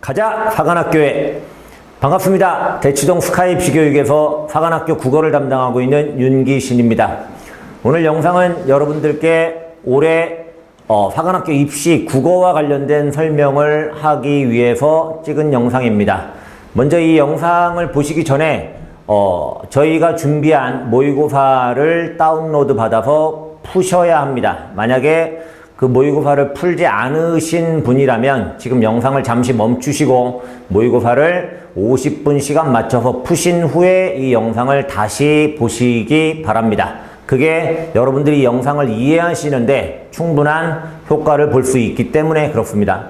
가자 사관학교에 반갑습니다. 대치동 스카이 피교육에서 사관학교 국어를 담당하고 있는 윤기신입니다. 오늘 영상은 여러분들께 올해 사관학교 입시 국어와 관련된 설명을 하기 위해서 찍은 영상입니다. 먼저 이 영상을 보시기 전에 저희가 준비한 모의고사를 다운로드 받아서 푸셔야 합니다. 만약에 그 모의고사를 풀지 않으신 분이라면 지금 영상을 잠시 멈추시고 모의고사를 50분 시간 맞춰서 푸신 후에 이 영상을 다시 보시기 바랍니다. 그게 여러분들이 영상을 이해하시는데 충분한 효과를 볼 수 있기 때문에 그렇습니다.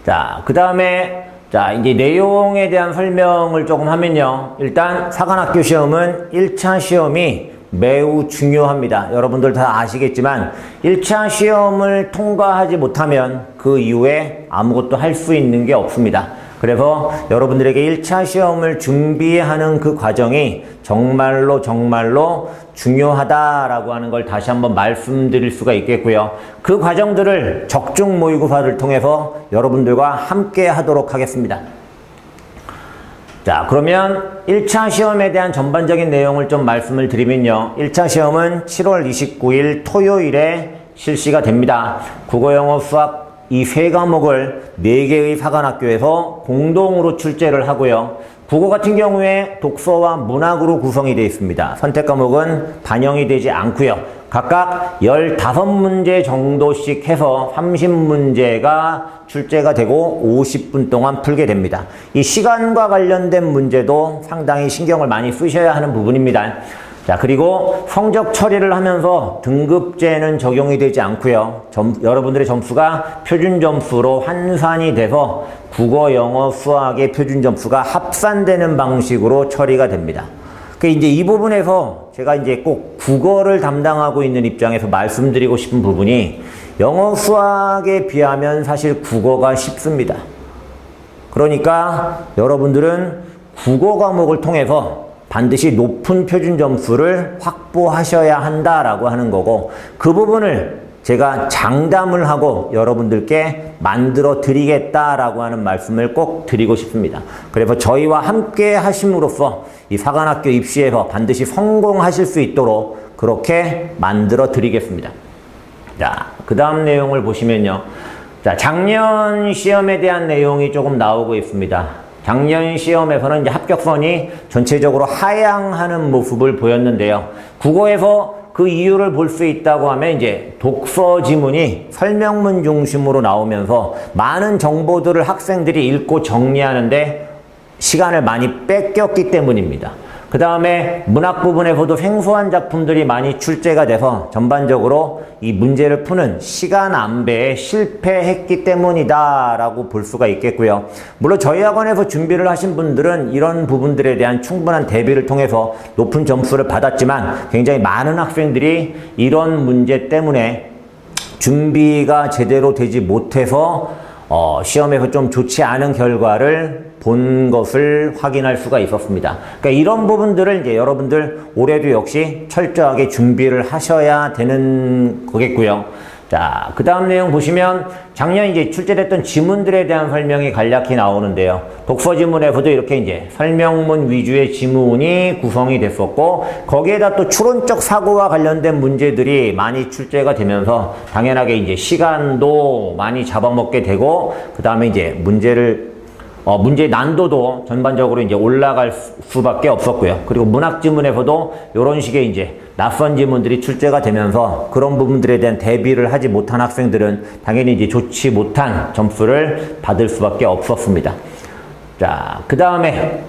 자, 그 다음에 이제 내용에 대한 설명을 조금 하면요. 일단 사관학교 시험은 1차 시험이 매우 중요합니다. 여러분들 다 아시겠지만 1차 시험을 통과하지 못하면 그 이후에 아무것도 할 수 있는 게 없습니다. 그래서 여러분들에게 1차 시험을 준비하는 그 과정이 정말로 중요하다라고 하는 걸 다시 한번 말씀드릴 수가 있겠고요. 그 과정들을 적중 모의고사를 통해서 여러분들과 함께 하도록 하겠습니다. 자, 그러면 1차 시험에 대한 전반적인 내용을 좀 말씀을 드리면요. 1차 시험은 7월 29일 토요일에 실시가 됩니다. 국어, 영어, 수학 이 세 과목을 4개의 사관학교에서 공동으로 출제를 하고요. 국어 같은 경우에 독서와 문학으로 구성이 되어 있습니다. 선택 과목은 반영이 되지 않고요. 각각 15문제 정도씩 해서 30문제가 출제가 되고 50분 동안 풀게 됩니다. 이 시간과 관련된 문제도 상당히 신경을 많이 쓰셔야 하는 부분입니다. 자, 그리고 성적 처리를 하면서 등급제는 적용이 되지 않고요. 여러분들의 점수가 표준 점수로 환산이 돼서 국어, 영어, 수학의 표준 점수가 합산되는 방식으로 처리가 됩니다. 이제 이 부분에서 제가 이제 꼭 국어를 담당하고 있는 입장에서 말씀드리고 싶은 부분이 영어, 수학에 비하면 사실 국어가 쉽습니다. 그러니까 여러분들은 국어 과목을 통해서 반드시 높은 표준 점수를 확보하셔야 한다라고 하는 거고, 그 부분을 제가 장담을 하고 여러분들께 만들어 드리겠다라고 하는 말씀을 꼭 드리고 싶습니다. 그래서 저희와 함께 하심으로써 이 사관학교 입시에서 반드시 성공하실 수 있도록 그렇게 만들어 드리겠습니다. 자, 그 다음 내용을 보시면요. 자, 작년 시험에 대한 내용이 조금 나오고 있습니다. 작년 시험에서는 이제 합격선이 전체적으로 하향하는 모습을 보였는데요. 국어에서 그 이유를 볼 수 있다고 하면 이제 독서 지문이 설명문 중심으로 나오면서 많은 정보들을 학생들이 읽고 정리하는데 시간을 많이 뺏겼기 때문입니다. 그 다음에 문학 부분에서도 생소한 작품들이 많이 출제가 돼서 전반적으로 이 문제를 푸는 시간 안배에 실패했기 때문이다 라고 볼 수가 있겠고요. 물론 저희 학원에서 준비를 하신 분들은 이런 부분들에 대한 충분한 대비를 통해서 높은 점수를 받았지만 굉장히 많은 학생들이 이런 문제 때문에 준비가 제대로 되지 못해서 시험에서 좀 좋지 않은 결과를 본 것을 확인할 수가 있었습니다. 그러니까 이런 부분들을 이제 여러분들 올해도 역시 철저하게 준비를 하셔야 되는 거겠고요. 자, 그 다음 내용 보시면 작년 이제 출제됐던 지문들에 대한 설명이 간략히 나오는데요. 독서 지문에서도 이렇게 이제 설명문 위주의 지문이 구성이 됐었고, 거기에다 또 추론적 사고와 관련된 문제들이 많이 출제가 되면서 당연하게 이제 시간도 많이 잡아먹게 되고, 그 다음에 이제 문제의 난도도 전반적으로 이제 올라갈 수밖에 없었고요. 그리고 문학 지문에서도 이런 식의 이제 낯선 지문들이 출제가 되면서 그런 부분들에 대한 대비를 하지 못한 학생들은 당연히 이제 좋지 못한 점수를 받을 수밖에 없었습니다. 자, 그 다음에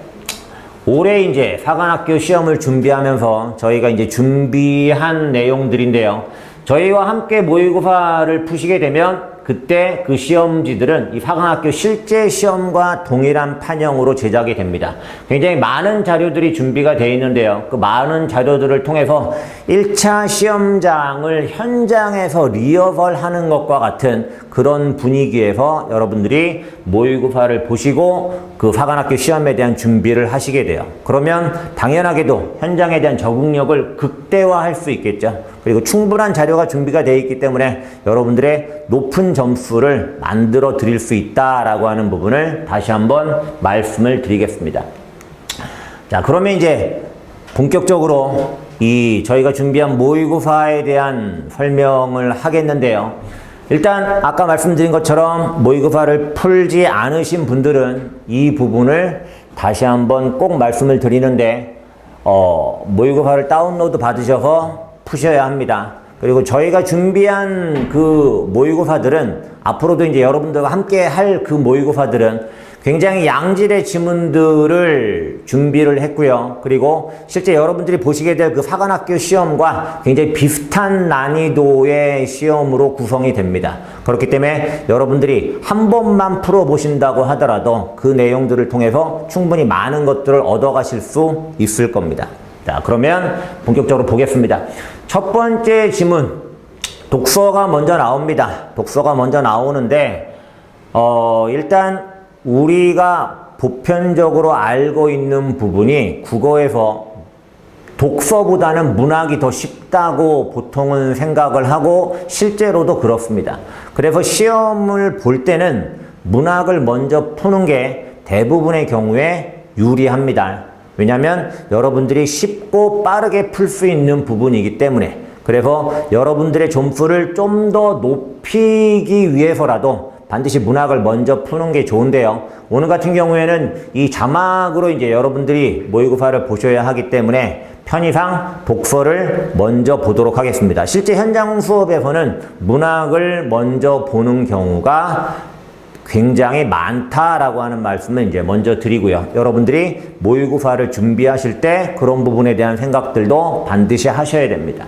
올해 이제 사관학교 시험을 준비하면서 저희가 이제 준비한 내용들인데요. 저희와 함께 모의고사를 푸시게 되면 그때 그 시험지들은 이 사관학교 실제 시험과 동일한 판형으로 제작이 됩니다. 굉장히 많은 자료들이 준비가 되어 있는데요. 그 많은 자료들을 통해서 1차 시험장을 현장에서 리허설 하는 것과 같은 그런 분위기에서 여러분들이 모의고사를 보시고 그 사관학교 시험에 대한 준비를 하시게 돼요. 그러면 당연하게도 현장에 대한 적응력을 극대화할 수 있겠죠. 그리고 충분한 자료가 준비가 되어 있기 때문에 여러분들의 높은 점수를 만들어 드릴 수 있다라고 하는 부분을 다시 한번 말씀을 드리겠습니다. 자, 그러면 이제 본격적으로 이 저희가 준비한 모의고사에 대한 설명을 하겠는데요. 일단 아까 말씀드린 것처럼 모의고사를 풀지 않으신 분들은 이 부분을 다시 한번 꼭 말씀을 드리는데 모의고사를 다운로드 받으셔서 푸셔야 합니다. 그리고 저희가 준비한 그 모의고사들은 앞으로도 이제 여러분들과 함께 할 그 모의고사들은 굉장히 양질의 지문들을 준비를 했고요. 그리고 실제 여러분들이 보시게 될 그 사관학교 시험과 굉장히 비슷한 난이도의 시험으로 구성이 됩니다. 그렇기 때문에 여러분들이 한 번만 풀어보신다고 하더라도 그 내용들을 통해서 충분히 많은 것들을 얻어가실 수 있을 겁니다. 자, 그러면 본격적으로 보겠습니다. 첫 번째 지문, 독서가 먼저 나옵니다. 독서가 먼저 나오는데 일단 우리가 보편적으로 알고 있는 부분이 국어에서 독서보다는 문학이 더 쉽다고 보통은 생각을 하고 실제로도 그렇습니다. 그래서 시험을 볼 때는 문학을 먼저 푸는 게 대부분의 경우에 유리합니다. 왜냐하면 여러분들이 쉽고 빠르게 풀 수 있는 부분이기 때문에. 그래서 여러분들의 점수를 좀 더 높이기 위해서라도 반드시 문학을 먼저 푸는 게 좋은데요. 오늘 같은 경우에는 이 자막으로 이제 여러분들이 모의고사를 보셔야 하기 때문에 편의상 독서를 먼저 보도록 하겠습니다. 실제 현장 수업에서는 문학을 먼저 보는 경우가 굉장히 많다라고 하는 말씀을 이제 먼저 드리고요. 여러분들이 모의고사를 준비하실 때 그런 부분에 대한 생각들도 반드시 하셔야 됩니다.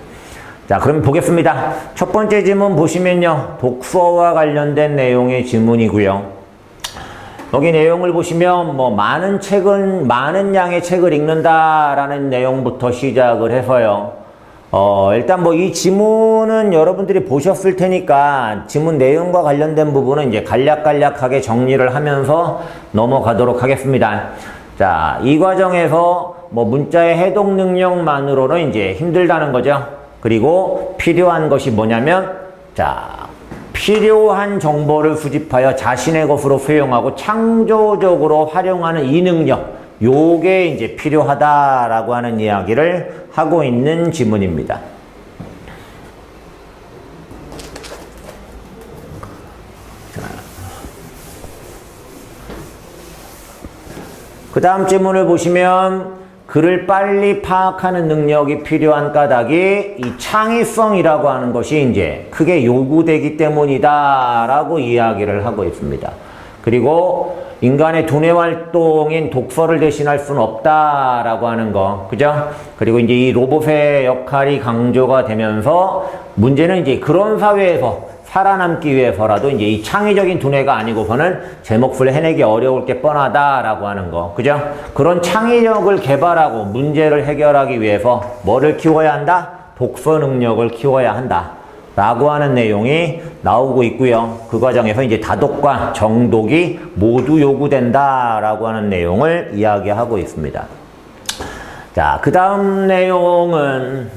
자, 그럼 보겠습니다. 첫 번째 지문 보시면요. 독서와 관련된 내용의 지문이고요. 여기 내용을 보시면 많은 양의 책을 읽는다라는 내용부터 시작을 해서요. 일단 이 지문은 여러분들이 보셨을 테니까 지문 내용과 관련된 부분은 이제 간략하게 정리를 하면서 넘어가도록 하겠습니다. 자, 이 과정에서 문자의 해독 능력만으로는 이제 힘들다는 거죠. 그리고 필요한 것이 뭐냐면, 자, 필요한 정보를 수집하여 자신의 것으로 수용하고 창조적으로 활용하는 이 능력, 요게 이제 필요하다라고 하는 이야기를 하고 있는 지문입니다. 그 다음 지문을 보시면 글을 빨리 파악하는 능력이 필요한 까닭이 이 창의성이라고 하는 것이 이제 크게 요구되기 때문이다라고 이야기를 하고 있습니다. 그리고 인간의 두뇌 활동인 독서를 대신할 수는 없다라고 하는 거, 그죠? 그리고 이제 이 로봇의 역할이 강조가 되면서 문제는 이제 그런 사회에서 살아남기 위해서라도 이제 이 창의적인 두뇌가 아니고서는 제 몫을 해내기 어려울 게 뻔하다라고 하는 거, 그죠? 그런 창의력을 개발하고 문제를 해결하기 위해서 뭐를 키워야 한다? 독서 능력을 키워야 한다. 라고 하는 내용이 나오고 있고요. 그 과정에서 이제 다독과 정독이 모두 요구된다라고 하는 내용을 이야기하고 있습니다. 자, 그 다음 내용은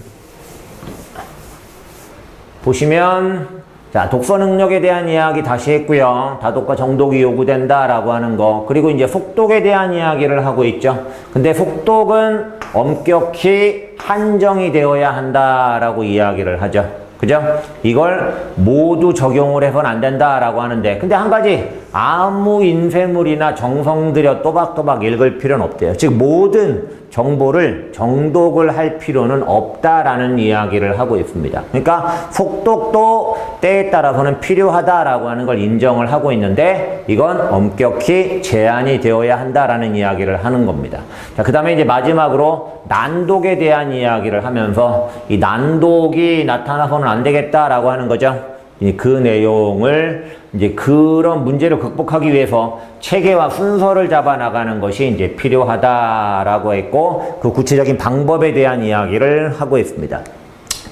보시면 자, 독서 능력에 대한 이야기 다시 했고요. 다독과 정독이 요구된다라고 하는 거. 그리고 이제 속독에 대한 이야기를 하고 있죠. 근데 속독은 엄격히 한정이 되어야 한다라고 이야기를 하죠. 그죠? 이걸 모두 적용을 해서는 안 된다라고 하는데, 근데 한 가지 아무 인쇄물이나 정성 들여 또박또박 읽을 필요는 없대요. 즉 모든 정보를 정독을 할 필요는 없다라는 이야기를 하고 있습니다. 그러니까 속독도 때에 따라서는 필요하다라고 하는 걸 인정을 하고 있는데 이건 엄격히 제한이 되어야 한다라는 이야기를 하는 겁니다. 자, 그 다음에 이제 마지막으로 난독에 대한 이야기를 하면서 이 난독이 나타나서는 안 되겠다라고 하는 거죠. 그 내용을 이제 그런 문제를 극복하기 위해서 체계와 순서를 잡아 나가는 것이 이제 필요하다라고 했고 그 구체적인 방법에 대한 이야기를 하고 있습니다.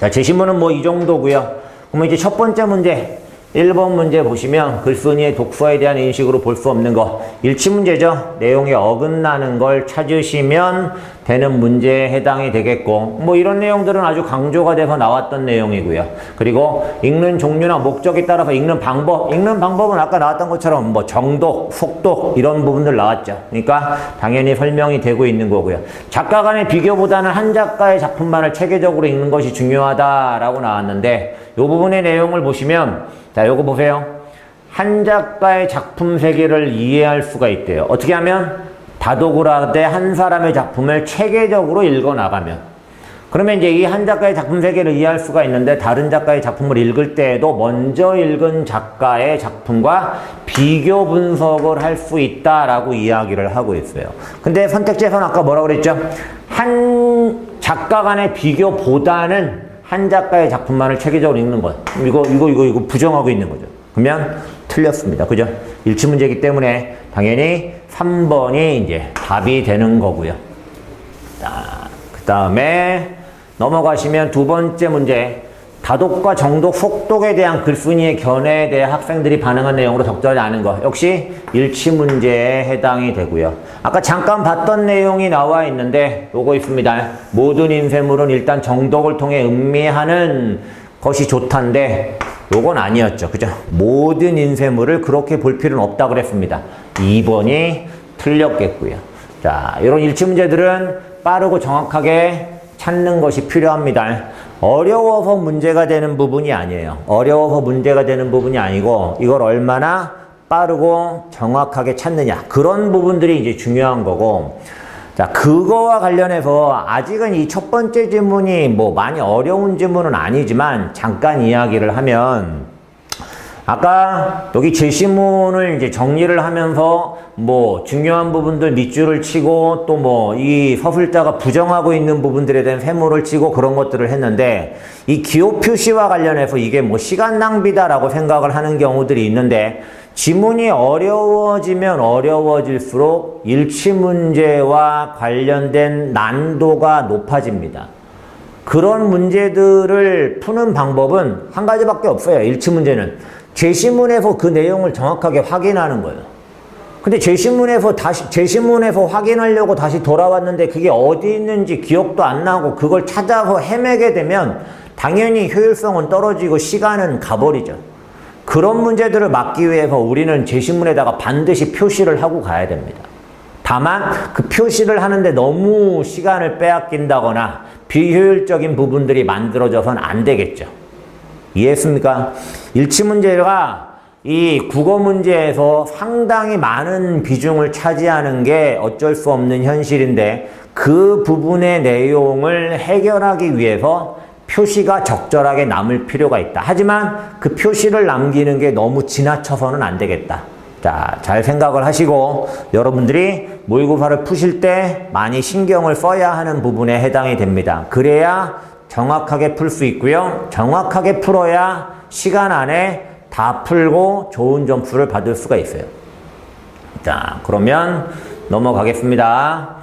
자, 제시문은 뭐 이 정도고요. 그러면 이제 첫 번째 문제 1번 문제 보시면 글쓴이의 독서에 대한 인식으로 볼 수 없는 거 일치 문제죠. 내용에 어긋나는 걸 찾으시면 되는 문제에 해당이 되겠고 뭐 이런 내용들은 아주 강조가 돼서 나왔던 내용이고요. 그리고 읽는 종류나 목적에 따라서 읽는 방법은 아까 나왔던 것처럼 뭐 정독, 속독 이런 부분들 나왔죠. 그러니까 당연히 설명이 되고 있는 거고요. 작가 간의 비교보다는 한 작가의 작품만을 체계적으로 읽는 것이 중요하다라고 나왔는데 이 부분의 내용을 보시면 자, 요거 보세요. 한 작가의 작품 세계를 이해할 수가 있대요. 어떻게 하면 다독을 하되 한 사람의 작품을 체계적으로 읽어나가면 그러면 이제 이 한 작가의 작품 세계를 이해할 수가 있는데 다른 작가의 작품을 읽을 때에도 먼저 읽은 작가의 작품과 비교 분석을 할 수 있다라고 이야기를 하고 있어요. 근데 선택지에서는 아까 뭐라고 그랬죠? 한 작가 간의 비교보다는 한 작가의 작품만을 체계적으로 읽는 것. 이거 부정하고 있는 거죠. 그러면 틀렸습니다. 그죠? 일치 문제이기 때문에 당연히 3번이 이제 답이 되는 거고요. 자, 그 다음에 넘어가시면 두 번째 문제. 다독과 정독, 속독에 대한 글쓴이의 견해에 대해 학생들이 반응한 내용으로 적절하지 않은 것. 역시 일치 문제에 해당이 되고요. 아까 잠깐 봤던 내용이 나와 있는데 요거 있습니다. 모든 인쇄물은 일단 정독을 통해 음미하는 것이 좋단데 요건 아니었죠. 그죠? 모든 인쇄물을 그렇게 볼 필요는 없다고 그랬습니다. 2번이 틀렸겠고요. 자, 이런 일치 문제들은 빠르고 정확하게 찾는 것이 필요합니다. 어려워서 문제가 되는 부분이 아니에요. 어려워서 문제가 되는 부분이 아니고 이걸 얼마나 빠르고 정확하게 찾느냐 그런 부분들이 이제 중요한 거고 자, 그거와 관련해서 아직은 이 첫 번째 질문이 뭐 많이 어려운 질문은 아니지만 잠깐 이야기를 하면 아까 여기 제시문을 이제 정리를 하면서 뭐 중요한 부분들 밑줄을 치고 또 뭐 이 서술자가 부정하고 있는 부분들에 대한 세모를 치고 그런 것들을 했는데 이 기호 표시와 관련해서 이게 뭐 시간 낭비다라고 생각을 하는 경우들이 있는데 지문이 어려워지면 어려워질수록 일치 문제와 관련된 난도가 높아집니다. 그런 문제들을 푸는 방법은 한 가지밖에 없어요. 일치 문제는. 제시문에서 그 내용을 정확하게 확인하는 거예요. 근데 제시문에서 확인하려고 다시 돌아왔는데 그게 어디 있는지 기억도 안 나고 그걸 찾아서 헤매게 되면 당연히 효율성은 떨어지고 시간은 가버리죠. 그런 문제들을 막기 위해서 우리는 제시문에다가 반드시 표시를 하고 가야 됩니다. 다만 그 표시를 하는데 너무 시간을 빼앗긴다거나 비효율적인 부분들이 만들어져서는 안 되겠죠. 이해했습니까? 일치 문제가 이 국어 문제에서 상당히 많은 비중을 차지하는 게 어쩔 수 없는 현실인데 그 부분의 내용을 해결하기 위해서 표시가 적절하게 남을 필요가 있다. 하지만 그 표시를 남기는 게 너무 지나쳐서는 안 되겠다. 자, 잘 생각을 하시고 여러분들이 모의고사를 푸실 때 많이 신경을 써야 하는 부분에 해당이 됩니다. 그래야 정확하게 풀 수 있고요. 정확하게 풀어야 시간 안에 다 풀고 좋은 점수를 받을 수가 있어요. 자, 그러면 넘어가겠습니다.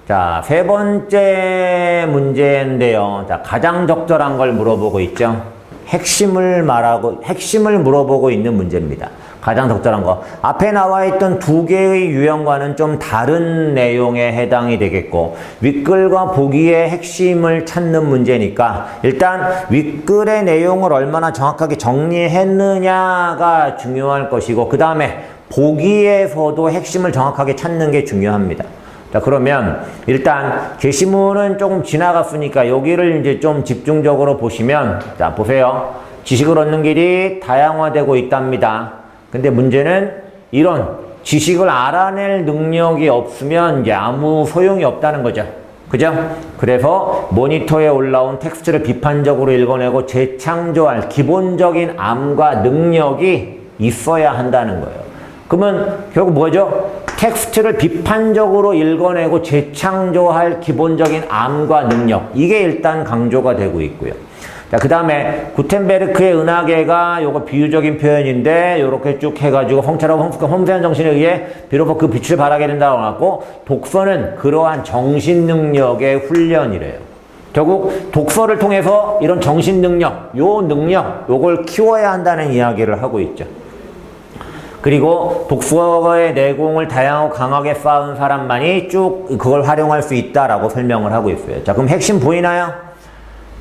자, 세 번째 문제인데요. 자, 가장 적절한 걸 물어보고 있죠. 핵심을 물어보고 있는 문제입니다. 가장 적절한 거. 앞에 나와 있던 두 개의 유형과는 좀 다른 내용에 해당이 되겠고 윗글과 보기의 핵심을 찾는 문제니까 일단 윗글의 내용을 얼마나 정확하게 정리했느냐가 중요할 것이고 그 다음에 보기에서도 핵심을 정확하게 찾는 게 중요합니다. 자, 그러면 일단 게시문은 조금 지나갔으니까 여기를 이제 좀 집중적으로 보시면 자, 보세요. 지식을 얻는 길이 다양화되고 있답니다. 근데 문제는 이런 지식을 알아낼 능력이 없으면 이제 아무 소용이 없다는 거죠. 그죠? 그래서 모니터에 올라온 텍스트를 비판적으로 읽어내고 재창조할 기본적인 암과 능력이 있어야 한다는 거예요. 그러면 결국 뭐죠? 텍스트를 비판적으로 읽어내고 재창조할 기본적인 암과 능력. 이게 일단 강조가 되고 있고요. 자, 그 다음에 구텐베르크의 은하계가 요거 비유적인 표현인데 요렇게 쭉 해가지고 성찰하고 섬세한 정신에 의해 비로소 그 빛을 발하게 된다고 나왔고, 독서는 그러한 정신 능력의 훈련이래요. 결국 독서를 통해서 이런 정신 능력, 요걸 키워야 한다는 이야기를 하고 있죠. 그리고 독서의 내공을 다양하고 강하게 쌓은 사람만이 쭉 그걸 활용할 수 있다라고 설명을 하고 있어요. 자, 그럼 핵심 보이나요?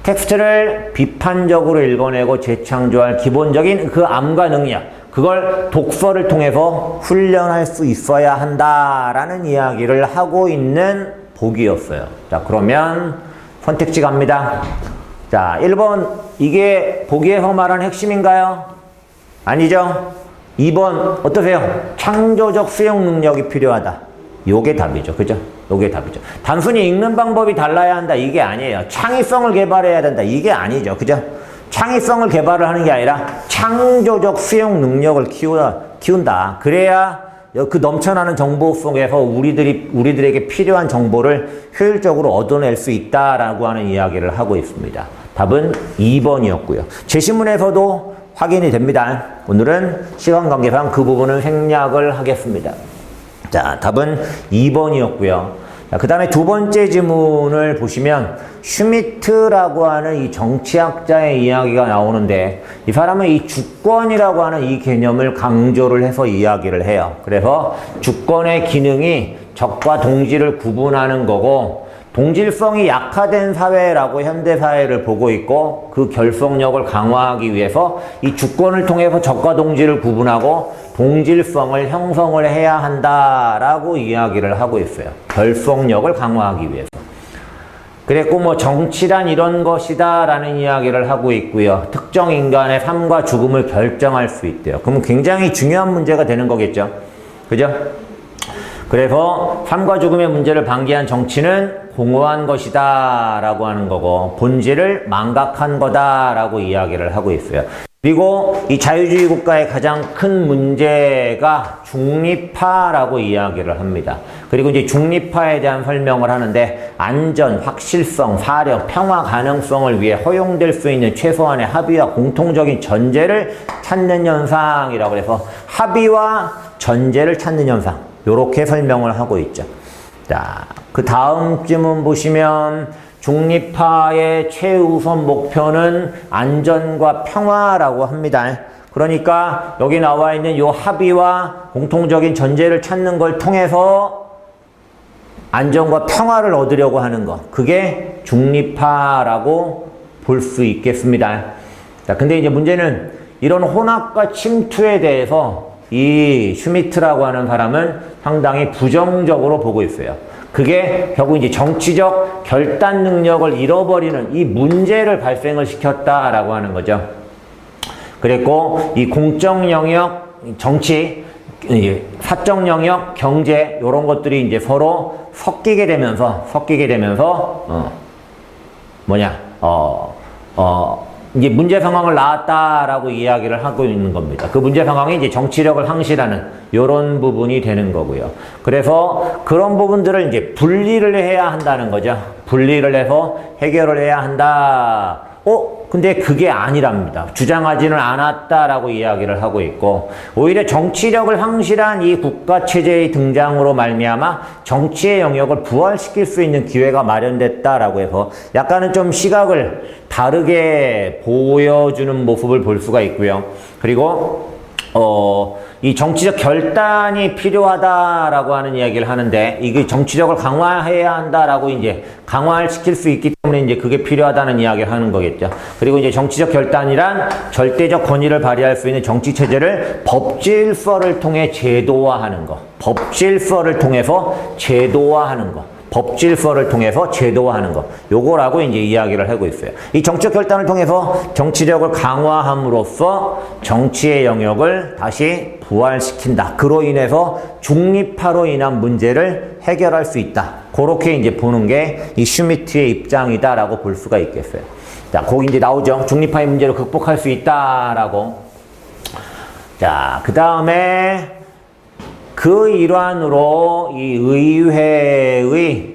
텍스트를 비판적으로 읽어내고 재창조할 기본적인 그 암과 능력, 그걸 독서를 통해서 훈련할 수 있어야 한다라는 이야기를 하고 있는 복이었어요. 자, 그러면 선택지 갑니다. 자, 1번 이게 복에서 말한 핵심인가요? 아니죠? 2번 어떠세요? 창조적 수용 능력이 필요하다. 요게 답이죠. 그죠? 요게 답이죠. 단순히 읽는 방법이 달라야 한다. 이게 아니에요. 창의성을 개발해야 된다. 이게 아니죠. 그죠? 창의성을 개발을 하는 게 아니라 창조적 수용 능력을 키운다. 그래야 그 넘쳐나는 정보 속에서 우리들에게 필요한 정보를 효율적으로 얻어낼 수 있다라고 하는 이야기를 하고 있습니다. 답은 2번이었고요. 제시문에서도 확인이 됩니다. 오늘은 시간 관계상 그 부분을 생략을 하겠습니다. 자, 답은 2번이었고요. 그 다음에 두 번째 지문을 보시면 슈미트라고 하는 이 정치학자의 이야기가 나오는데, 이 사람은 이 주권이라고 하는 이 개념을 강조를 해서 이야기를 해요. 그래서 주권의 기능이 적과 동질을 구분하는 거고, 동질성이 약화된 사회라고 현대사회를 보고 있고, 그 결속력을 강화하기 위해서 이 주권을 통해서 적과 동질을 구분하고 동질성을 형성을 해야 한다라고 이야기를 하고 있어요. 결속력을 강화하기 위해서. 그랬고 뭐 정치란 이런 것이다 라는 이야기를 하고 있고요. 특정 인간의 삶과 죽음을 결정할 수 있대요. 그러면 굉장히 중요한 문제가 되는 거겠죠. 그죠? 그래서 삶과 죽음의 문제를 방기한 정치는 공허한 것이다 라고 하는 거고, 본질을 망각한 거다 라고 이야기를 하고 있어요. 그리고 이 자유주의 국가의 가장 큰 문제가 중립파라고 이야기를 합니다. 그리고 이제 중립파에 대한 설명을 하는데, 안전, 확실성, 사력, 평화 가능성을 위해 허용될 수 있는 최소한의 합의와 공통적인 전제를 찾는 현상이라고 해서 합의와 전제를 찾는 현상, 요렇게 설명을 하고 있죠. 자, 그 다음 질문 보시면 중립파의 최우선 목표는 안전과 평화라고 합니다. 그러니까 여기 나와 있는 이 합의와 공통적인 전제를 찾는 걸 통해서 안전과 평화를 얻으려고 하는 것, 그게 중립파라고 볼 수 있겠습니다. 자, 근데 이제 문제는 이런 혼합과 침투에 대해서 이 슈미트라고 하는 사람은 상당히 부정적으로 보고 있어요. 그게 결국 이제 정치적 결단 능력을 잃어버리는 이 문제를 발생을 시켰다라고 하는 거죠. 그랬고 이 공적 영역, 정치, 사적 영역, 경제 이런 것들이 이제 서로 섞이게 되면서 이제 문제 상황을 낳았다라고 이야기를 하고 있는 겁니다. 그 문제 상황이 이제 정치력을 상실하는 이런 부분이 되는 거고요. 그래서 그런 부분들을 이제 분리를 해야 한다는 거죠. 분리를 해서 해결을 해야 한다. 근데 그게 아니랍니다. 주장하지는 않았다라고 이야기를 하고 있고, 오히려 정치력을 상실한 이 국가체제의 등장으로 말미암아 정치의 영역을 부활시킬 수 있는 기회가 마련됐다라고 해서 약간은 좀 시각을 다르게 보여주는 모습을 볼 수가 있고요. 그리고 이 정치적 결단이 필요하다라고 하는 이야기를 하는데, 이게 정치력을 강화해야 한다라고 이제 강화를 시킬 수 있기 때문에 이제 그게 필요하다는 이야기를 하는 거겠죠. 그리고 이제 정치적 결단이란 절대적 권위를 발휘할 수 있는 정치 체제를 법질서를 통해 제도화하는 거. 법질서를 통해서 제도화하는 거. 법질서를 통해서 제도화하는 것, 요거라고 이제 이야기를 하고 있어요. 이 정치적 결단을 통해서 정치력을 강화함으로써 정치의 영역을 다시 부활시킨다. 그로 인해서 중립화로 인한 문제를 해결할 수 있다. 그렇게 이제 보는 게 이 슈미트의 입장이다라고 볼 수가 있겠어요. 자, 거기 이제 나오죠. 중립화의 문제를 극복할 수 있다라고. 자, 그 다음에 그 일환으로 이 의회의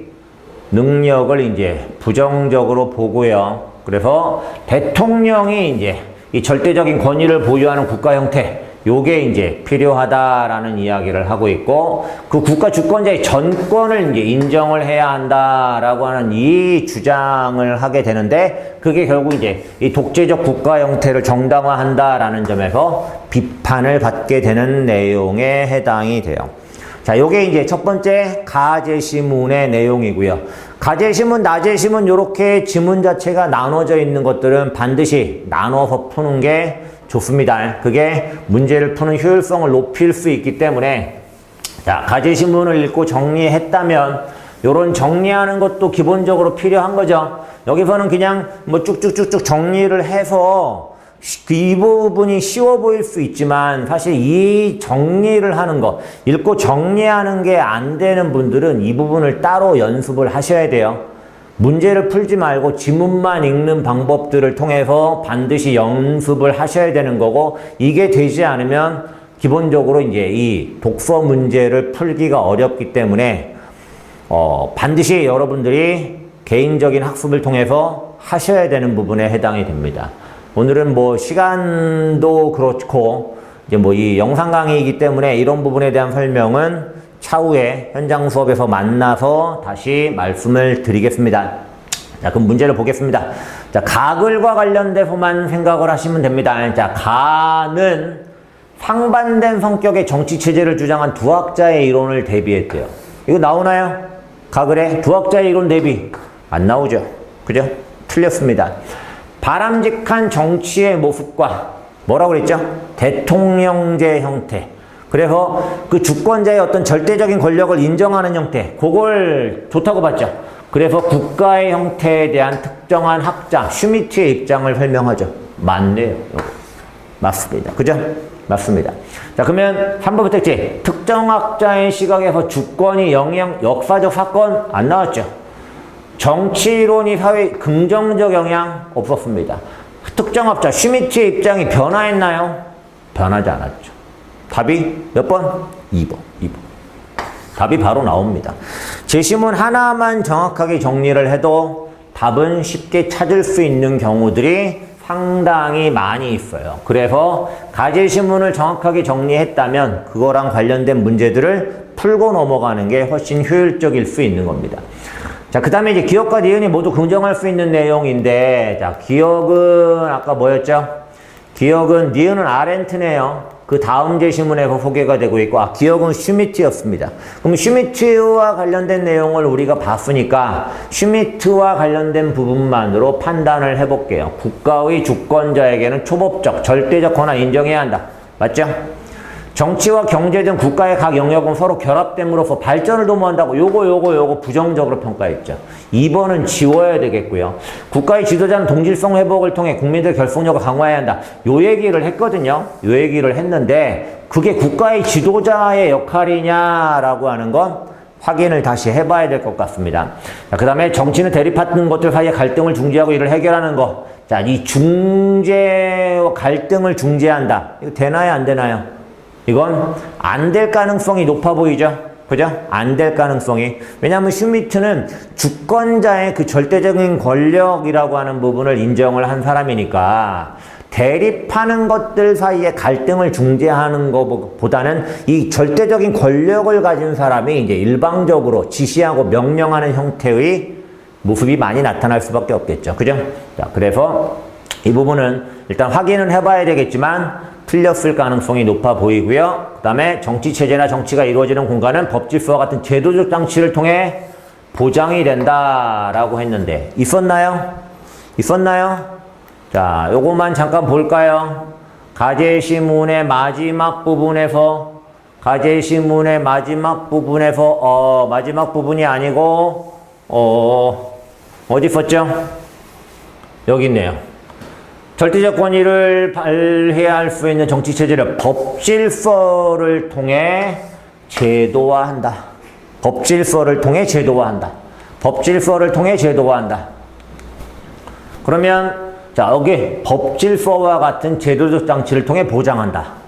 능력을 이제 부정적으로 보고요. 그래서 대통령이 이제 이 절대적인 권위를 보유하는 국가 형태, 요게 이제 필요하다라는 이야기를 하고 있고, 그 국가 주권자의 전권을 이제 인정을 해야 한다라고 하는 이 주장을 하게 되는데, 그게 결국 이제 이 독재적 국가 형태를 정당화한다라는 점에서 비판을 받게 되는 내용에 해당이 돼요. 자, 요게 이제 첫 번째 가제시문의 내용이고요. 가제시문, 나제시문 요렇게 지문 자체가 나눠져 있는 것들은 반드시 나눠서 푸는 게 좋습니다. 그게 문제를 푸는 효율성을 높일 수 있기 때문에, 자, 가제시문을 읽고 정리했다면 요런 정리하는 것도 기본적으로 필요한 거죠. 여기서는 그냥 뭐 쭉쭉쭉쭉 정리를 해서 이 부분이 쉬워 보일 수 있지만 사실 이 정리를 하는 거, 읽고 정리하는 게 안 되는 분들은 이 부분을 따로 연습을 하셔야 돼요. 문제를 풀지 말고 지문만 읽는 방법들을 통해서 반드시 연습을 하셔야 되는 거고, 이게 되지 않으면 기본적으로 이제 이 독서 문제를 풀기가 어렵기 때문에 반드시 여러분들이 개인적인 학습을 통해서 하셔야 되는 부분에 해당이 됩니다. 오늘은 뭐 시간도 그렇고 이제 뭐 이 영상 강의이기 때문에 이런 부분에 대한 설명은 차후에 현장 수업에서 만나서 다시 말씀을 드리겠습니다. 자, 그럼 문제를 보겠습니다. 자, 가글과 관련돼서만 생각을 하시면 됩니다. 자, 가는 상반된 성격의 정치체제를 주장한 두 학자의 이론을 대비했대요. 이거 나오나요? 가글의 두 학자의 이론 대비. 안 나오죠. 그죠? 틀렸습니다. 바람직한 정치의 모습과 뭐라고 그랬죠? 대통령제 형태. 그래서 그 주권자의 어떤 절대적인 권력을 인정하는 형태, 그걸 좋다고 봤죠. 그래서 국가의 형태에 대한 특정한 학자, 슈미트의 입장을 설명하죠. 맞네요. 맞습니다. 그죠? 맞습니다. 자, 그러면 3번 부탁지. 특정 학자의 시각에서 주권이 역사적 사건 안 나왔죠. 정치론이 사회 긍정적 영향 없었습니다. 특정 학자, 슈미트의 입장이 변화했나요? 변하지 않았죠. 답이 몇 번? 2번. 답이 바로 나옵니다. 제시문 하나만 정확하게 정리를 해도 답은 쉽게 찾을 수 있는 경우들이 상당히 많이 있어요. 그래서 가제시문을 정확하게 정리했다면 그거랑 관련된 문제들을 풀고 넘어가는 게 훨씬 효율적일 수 있는 겁니다. 자, 그 다음에 이제 기억과 니은이 모두 긍정할 수 있는 내용인데, 자, 기억은 아까 뭐였죠? 기억은, 니은은 아렌트네요. 그 다음 제시문에서 소개가 되고 있고, 기억은 슈미트였습니다. 그럼 슈미트와 관련된 내용을 우리가 봤으니까 슈미트와 관련된 부분만으로 판단을 해볼게요. 국가의 주권자에게는 초법적, 절대적 권한 인정해야 한다. 맞죠? 정치와 경제 등 국가의 각 영역은 서로 결합됨으로써 발전을 도모한다고 요거 부정적으로 평가했죠. 2번은 지워야 되겠고요. 국가의 지도자는 동질성 회복을 통해 국민들의 결속력을 강화해야 한다. 요 얘기를 했거든요. 요 얘기를 했는데 그게 국가의 지도자의 역할이냐라고 하는 건 확인을 다시 해봐야 될 것 같습니다. 그 다음에 정치는 대립하는 것들 사이의 갈등을 중재하고 이를 해결하는 거. 자, 이 중재와 갈등을 중재한다. 이거 되나요? 안 되나요? 이건 안 될 가능성이 높아 보이죠? 그죠? 안 될 가능성이. 왜냐하면 슈미트는 주권자의 그 절대적인 권력이라고 하는 부분을 인정을 한 사람이니까 대립하는 것들 사이에 갈등을 중재하는 것보다는 이 절대적인 권력을 가진 사람이 이제 일방적으로 지시하고 명령하는 형태의 모습이 많이 나타날 수밖에 없겠죠. 그죠? 자, 그래서 이 부분은 일단 확인은 해봐야 되겠지만 틀렸을 가능성이 높아 보이고요. 그 다음에 정치체제나 정치가 이루어지는 공간은 법질서와 같은 제도적 장치를 통해 보장이 된다라고 했는데 있었나요? 자, 요것만 잠깐 볼까요? 가제시문의 마지막 부분에서 마지막 부분이 아니고 어디 있었죠? 여기 있네요. 절대적 권위를 발휘해야 할 수 있는 정치체제를 법질서를 통해 제도화한다. 법질서를 통해 제도화한다. 법질서를 통해 제도화한다. 그러면 자, 여기 법질서와 같은 제도적 장치를 통해 보장한다.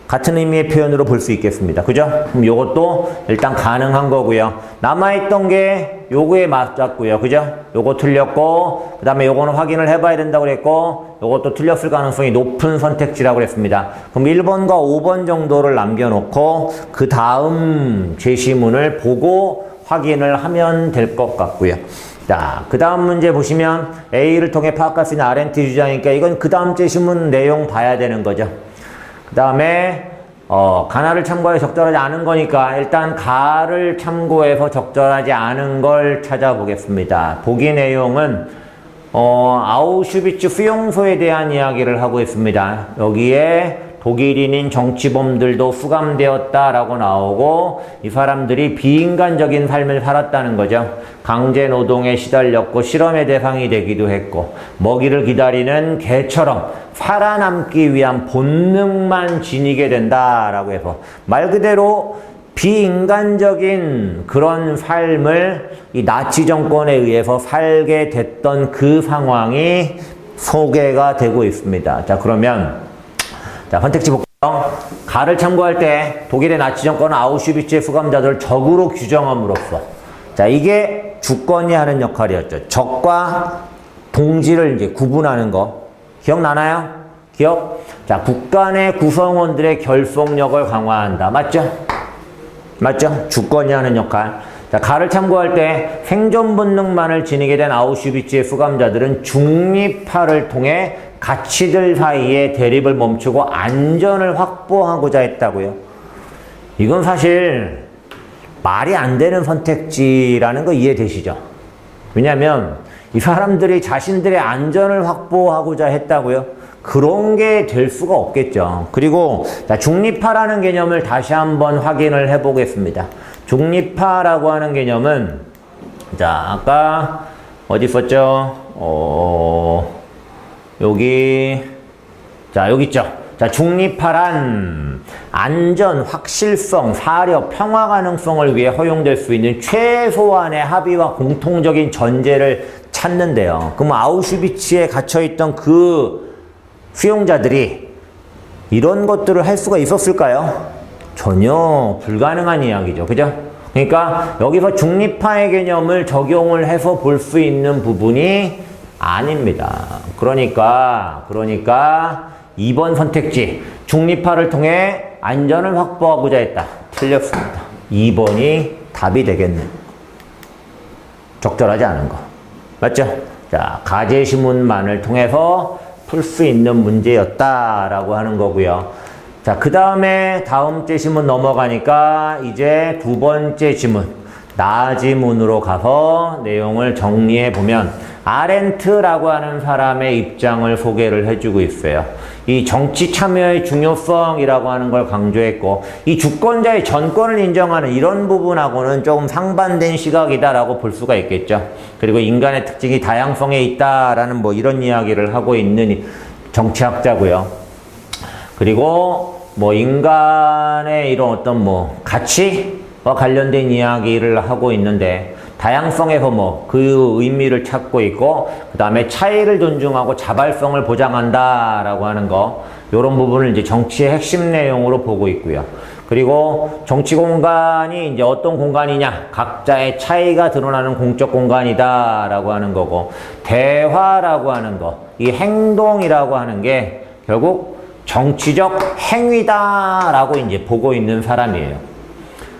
같은 의미의 표현으로 볼 수 있겠습니다. 그죠? 그럼 이것도 일단 가능한 거고요. 남아있던 게 요거에 맞았고요. 그죠? 요거 틀렸고, 그 다음에 요거는 확인을 해봐야 된다고 그랬고, 요것도 틀렸을 가능성이 높은 선택지라고 그랬습니다. 그럼 1번과 5번 정도를 남겨놓고, 그 다음 제시문을 보고 확인을 하면 될 것 같고요. 자, 그 다음 문제 보시면 A를 통해 파악할 수 있는 RNT 주장이니까 이건 그 다음 제시문 내용 봐야 되는 거죠. 그 다음에 가나를 참고해 적절하지 않은 거니까 일단 가를 참고해서 적절하지 않은 걸 찾아보겠습니다. 보기 내용은 아우슈비츠 수용소에 대한 이야기를 하고 있습니다. 여기에 독일인인 정치범들도 수감되었다라고 나오고 이 사람들이 비인간적인 삶을 살았다는 거죠. 강제 노동에 시달렸고 실험의 대상이 되기도 했고 먹이를 기다리는 개처럼 살아남기 위한 본능만 지니게 된다라고 해서 말 그대로 비인간적인 그런 삶을 이 나치 정권에 의해서 살게 됐던 그 상황이 소개가 되고 있습니다. 자, 그러면 자, 선택지 볼까요? 가를 참고할 때 독일의 나치 정권은 아우슈비츠의 수감자들을 적으로 규정함으로써 자, 이게 주권이 하는 역할이었죠. 적과 동지를 이제 구분하는 거. 기억나나요? 기억? 자, 국가 내 구성원들의 결속력을 강화한다. 맞죠? 맞죠? 주권이 하는 역할. 자, 가를 참고할 때 생존 본능만을 지니게 된 아우슈비츠의 수감자들은 중립화를 통해 가치들 사이에 대립을 멈추고 안전을 확보하고자 했다고요. 이건 사실 말이 안 되는 선택지라는 거 이해되시죠? 왜냐하면 이 사람들이 자신들의 안전을 확보하고자 했다고요. 그런 게 될 수가 없겠죠. 그리고 자, 중립화라는 개념을 다시 한번 확인을 해보겠습니다. 중립화라고 하는 개념은 자, 아까 어디 있었죠? 여기 있죠. 자, 중립화란 안전, 확실성, 사력, 평화 가능성을 위해 허용될 수 있는 최소한의 합의와 공통적인 전제를 찾는데요. 그럼 아우슈비츠에 갇혀있던 그 수용자들이 이런 것들을 할 수가 있었을까요? 전혀 불가능한 이야기죠. 그죠? 그러니까 여기서 중립화의 개념을 적용을 해서 볼 수 있는 부분이 아닙니다. 그러니까 2번 선택지 중립화를 통해 안전을 확보하고자 했다. 틀렸습니다. 2번이 답이 되겠네. 적절하지 않은 거. 맞죠? 자, 가제시문만을 통해서 풀 수 있는 문제였다라고 하는 거고요. 자, 그 다음에 다음 제시문 넘어가니까 이제 두 번째 지문, 나지문으로 가서 내용을 정리해 보면 아렌트라고 하는 사람의 입장을 소개를 해주고 있어요. 이 정치 참여의 중요성이라고 하는 걸 강조했고 이 주권자의 전권을 인정하는 이런 부분하고는 조금 상반된 시각이다라고 볼 수가 있겠죠. 그리고 인간의 특징이 다양성에 있다라는 뭐 이런 이야기를 하고 있는 정치학자고요. 그리고 뭐 인간의 이런 어떤 뭐 가치와 관련된 이야기를 하고 있는데 다양성에서 뭐 그 의미를 찾고 있고 그 다음에 차이를 존중하고 자발성을 보장한다라고 하는 거 이런 부분을 이제 정치의 핵심 내용으로 보고 있고요. 그리고 정치 공간이 이제 어떤 공간이냐 각자의 차이가 드러나는 공적 공간이다라고 하는 거고 대화라고 하는 거 이 행동이라고 하는 게 결국 정치적 행위다라고 이제 보고 있는 사람이에요.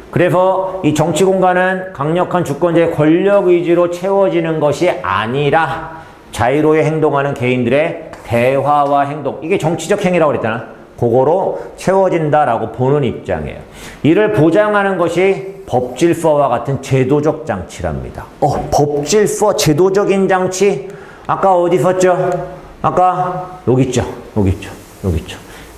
그래서 이 정치 공간은 강력한 주권자의 권력 의지로 채워지는 것이 아니라 자유로이 행동하는 개인들의 대화와 행동, 이게 정치적 행위라고 그랬잖아. 그거로 채워진다라고 보는 입장이에요. 이를 보장하는 것이 법질서와 같은 제도적 장치랍니다. 법질서, 제도적인 장치? 아까 어디 있었죠? 아까 여기 있죠.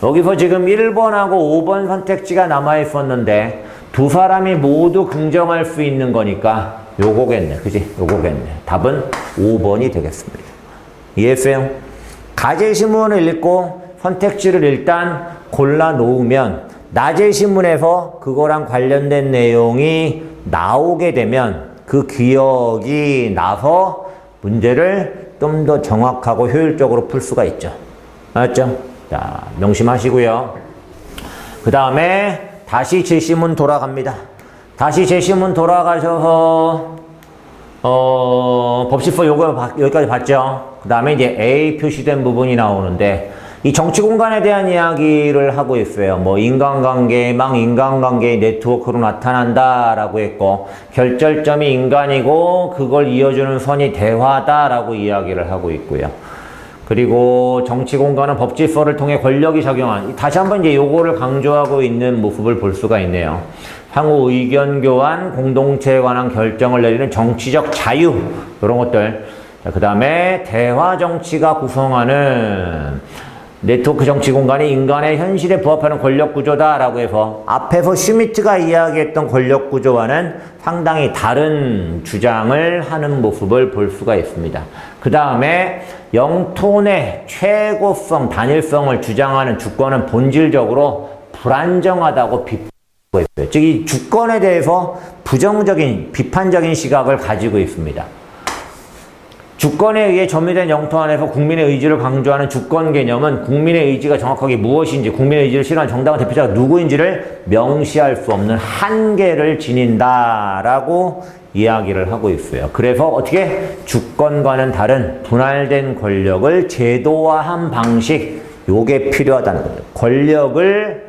여기서 지금 1번하고 5번 선택지가 남아 있었는데 두 사람이 모두 긍정할 수 있는 거니까 요거겠네. 그지? 요거겠네. 답은 5번이 되겠습니다. 이해했어요? 가제시문을 읽고 선택지를 일단 골라 놓으면 나제시문에서 그거랑 관련된 내용이 나오게 되면 그 기억이 나서 문제를 좀 더 정확하고 효율적으로 풀 수가 있죠. 알았죠? 자, 명심하시고요. 그 다음에 다시 제시문 돌아갑니다. 다시 제시문 돌아가셔서 법칙서 요거 여기까지 봤죠? 그 다음에 이제 A 표시된 부분이 나오는데 이 정치 공간에 대한 이야기를 하고 있어요. 뭐 인간관계망 인간관계의 네트워크로 나타난다라고 했고 결절점이 인간이고 그걸 이어주는 선이 대화다라고 이야기를 하고 있고요. 그리고 정치 공간은 법질서를 통해 권력이 작용한 다시 한번 이제 요거를 강조하고 있는 모습을 볼 수가 있네요. 향후 의견 교환, 공동체에 관한 결정을 내리는 정치적 자유 이런 것들. 그 다음에 대화 정치가 구성하는 네트워크 정치 공간이 인간의 현실에 부합하는 권력 구조다라고 해서 앞에서 슈미트가 이야기했던 권력 구조와는 상당히 다른 주장을 하는 모습을 볼 수가 있습니다. 그 다음에 영토 내 최고성, 단일성을 주장하는 주권은 본질적으로 불안정하다고 비판하고 있어요. 즉, 이 주권에 대해서 부정적인, 비판적인 시각을 가지고 있습니다. 주권에 의해 점유된 영토 안에서 국민의 의지를 강조하는 주권 개념은 국민의 의지가 정확하게 무엇인지, 국민의 의지를 실현하는 정당한 대표자가 누구인지를 명시할 수 없는 한계를 지닌다라고 이야기를 하고 있어요. 그래서 어떻게 주권과는 다른 분할된 권력을 제도화한 방식, 요게 필요하다는 거죠. 권력을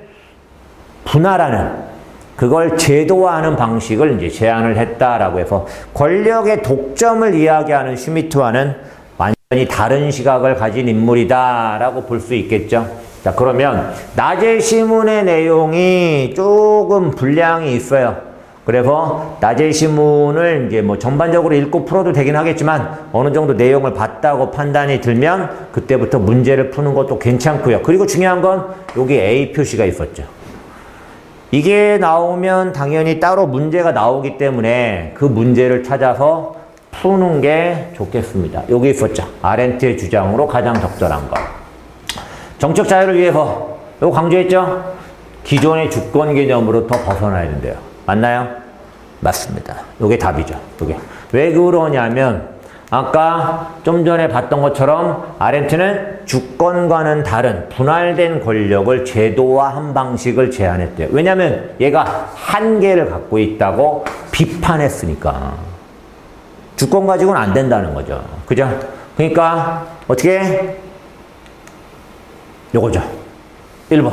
분할하는, 그걸 제도화하는 방식을 이제 제안을 했다라고 해서 권력의 독점을 이야기하는 슈미트와는 완전히 다른 시각을 가진 인물이다라고 볼 수 있겠죠. 자, 그러면 낮의 시문의 내용이 조금 분량이 있어요. 그래서 낮의 시문을 이제 뭐 전반적으로 읽고 풀어도 되긴 하겠지만 어느 정도 내용을 봤다고 판단이 들면 그때부터 문제를 푸는 것도 괜찮고요. 그리고 중요한 건 여기 A 표시가 있었죠. 이게 나오면 당연히 따로 문제가 나오기 때문에 그 문제를 찾아서 푸는 게 좋겠습니다. 여기 있었죠. 아렌트의 주장으로 가장 적절한 거. 정책 자유를 위해서 이거 강조했죠? 기존의 주권 개념으로부터 벗어나야 된대요. 맞나요? 맞습니다. 이게 답이죠. 이게. 왜 그러냐면 아까 좀 전에 봤던 것처럼 아렌트는 주권과는 다른 분할된 권력을 제도화한 방식을 제안했대요. 왜냐하면 얘가 한계를 갖고 있다고 비판했으니까. 주권 가지고는 안 된다는 거죠. 그죠? 그러니까 어떻게? 요거죠. 1번.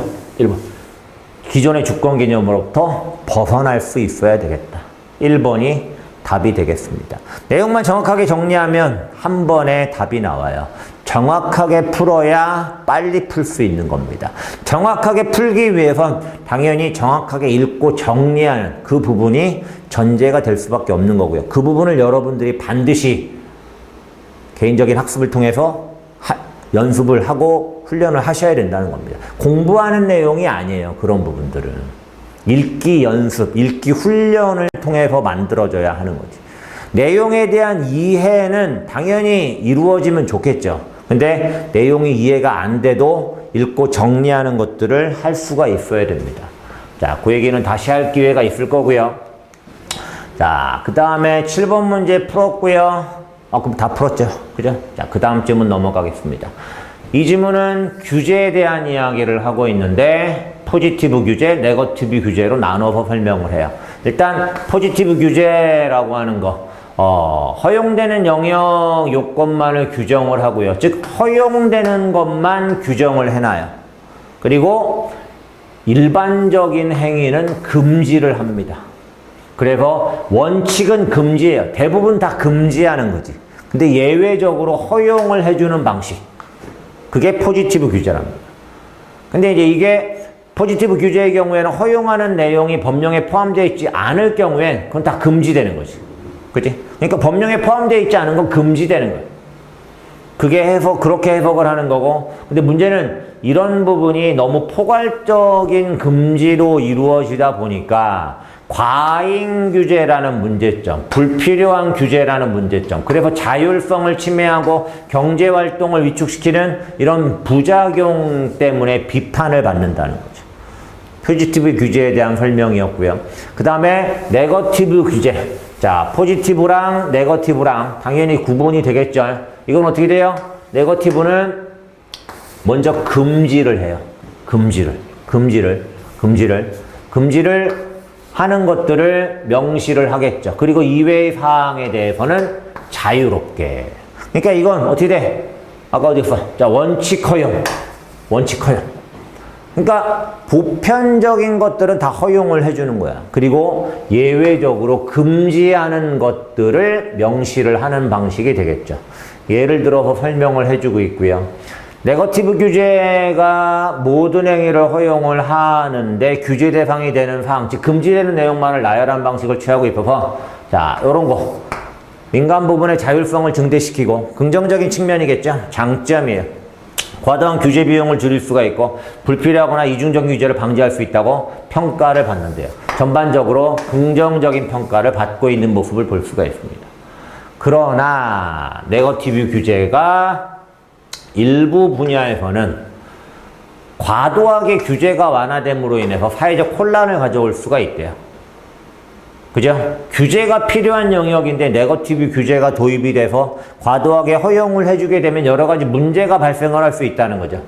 기존의 주권 개념으로부터 벗어날 수 있어야 되겠다. 1번이 답이 되겠습니다. 내용만 정확하게 정리하면 한 번에 답이 나와요. 정확하게 풀어야 빨리 풀 수 있는 겁니다. 정확하게 풀기 위해선 당연히 정확하게 읽고 정리하는 그 부분이 전제가 될 수밖에 없는 거고요. 그 부분을 여러분들이 반드시 개인적인 학습을 통해서 연습을 하고 훈련을 하셔야 된다는 겁니다. 공부하는 내용이 아니에요. 그런 부분들은. 읽기 연습, 읽기 훈련을 통해서 만들어져야 하는 거지. 내용에 대한 이해는 당연히 이루어지면 좋겠죠. 근데 내용이 이해가 안 돼도 읽고 정리하는 것들을 할 수가 있어야 됩니다. 자, 그 얘기는 다시 할 기회가 있을 거고요. 자, 그 다음에 7번 문제 풀었고요. 그럼 다 풀었죠. 그죠? 자, 그 다음 질문 넘어가겠습니다. 이 질문은 규제에 대한 이야기를 하고 있는데 포지티브 규제, 네거티브 규제로 나눠서 설명을 해요. 일단 포지티브 규제라고 하는 거, 허용되는 영역 요건만을 규정을 하고요. 즉 허용되는 것만 규정을 해놔요. 그리고 일반적인 행위는 금지를 합니다. 그래서 원칙은 금지예요. 대부분 다 금지하는 거지. 근데 예외적으로 허용을 해주는 방식, 그게 포지티브 규제랍니다. 근데 이제 이게 포지티브 규제의 경우에는 허용하는 내용이 법령에 포함되어 있지 않을 경우엔 그건 다 금지되는 거지. 그치? 그러니까 법령에 포함되어 있지 않은 건 금지되는 거예요. 그렇게 해석을 하는 거고, 근데 문제는 이런 부분이 너무 포괄적인 금지로 이루어지다 보니까 과잉 규제라는 문제점, 불필요한 규제라는 문제점, 그래서 자율성을 침해하고 경제활동을 위축시키는 이런 부작용 때문에 비판을 받는다는 거죠. 포지티브 규제에 대한 설명이었고요. 그 다음에 네거티브 규제. 자, 포지티브랑 네거티브랑 당연히 구분이 되겠죠. 이건 어떻게 돼요? 네거티브는 먼저 금지를 해요. 금지를 하는 것들을 명시를 하겠죠. 그리고 이외의 사항에 대해서는 자유롭게. 그러니까 이건 어떻게 돼? 아까 어디 있어? 자, 원칙 허용. 그러니까 보편적인 것들은 다 허용을 해주는 거야. 그리고 예외적으로 금지하는 것들을 명시를 하는 방식이 되겠죠. 예를 들어서 설명을 해주고 있고요. 네거티브 규제가 모든 행위를 허용을 하는데 규제 대상이 되는 사항, 즉 금지되는 내용만을 나열한 방식을 취하고 있어서 자, 요런 거 민간 부분의 자율성을 증대시키고 긍정적인 측면이겠죠. 장점이에요. 과도한 규제 비용을 줄일 수가 있고 불필요하거나 이중적 규제를 방지할 수 있다고 평가를 받는데요. 전반적으로 긍정적인 평가를 받고 있는 모습을 볼 수가 있습니다. 그러나 네거티브 규제가 일부 분야에서는 과도하게 규제가 완화됨으로 인해서 사회적 혼란을 가져올 수가 있대요. 그죠? 규제가 필요한 영역인데 네거티브 규제가 도입이 돼서 과도하게 허용을 해주게 되면 여러 가지 문제가 발생을 할 수 있다는 거죠.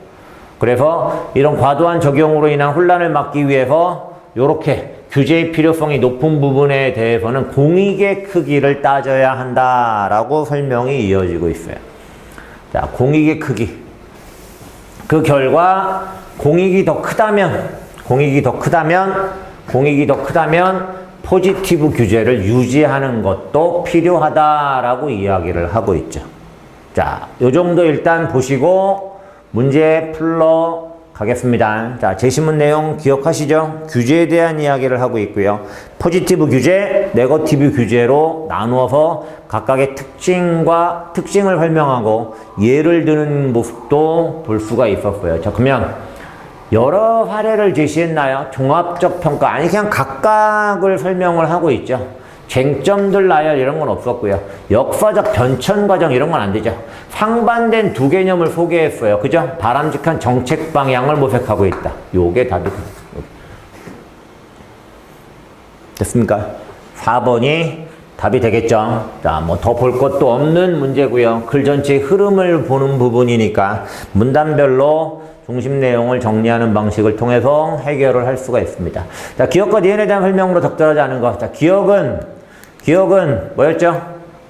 그래서 이런 과도한 적용으로 인한 혼란을 막기 위해서 이렇게 규제의 필요성이 높은 부분에 대해서는 공익의 크기를 따져야 한다라고 설명이 이어지고 있어요. 자, 공익의 크기. 그 결과 공익이 더 크다면 포지티브 규제를 유지하는 것도 필요하다라고 이야기를 하고 있죠. 자, 요 정도 일단 보시고 문제 풀러 가겠습니다. 자, 제시문 내용 기억하시죠? 규제에 대한 이야기를 하고 있고요. 포지티브 규제, 네거티브 규제로 나누어서 각각의 특징을 설명하고 예를 드는 모습도 볼 수가 있었어요. 자, 그러면 여러 사례를 제시했나요? 종합적 평가. 아니, 그냥 각각을 설명을 하고 있죠. 쟁점들 나열 이런 건 없었고요. 역사적 변천 과정 이런 건 안 되죠. 상반된 두 개념을 소개했어요. 그죠? 바람직한 정책 방향을 모색하고 있다. 요게 답이 됐습니까? 4번이 답이 되겠죠. 자, 뭐 더 볼 것도 없는 문제고요. 글 전체의 흐름을 보는 부분이니까 문단별로 중심 내용을 정리하는 방식을 통해서 해결을 할 수가 있습니다. 자, 기억과 니은에 대한 설명으로 적절하지 않은 것. 자, 기억은 뭐였죠?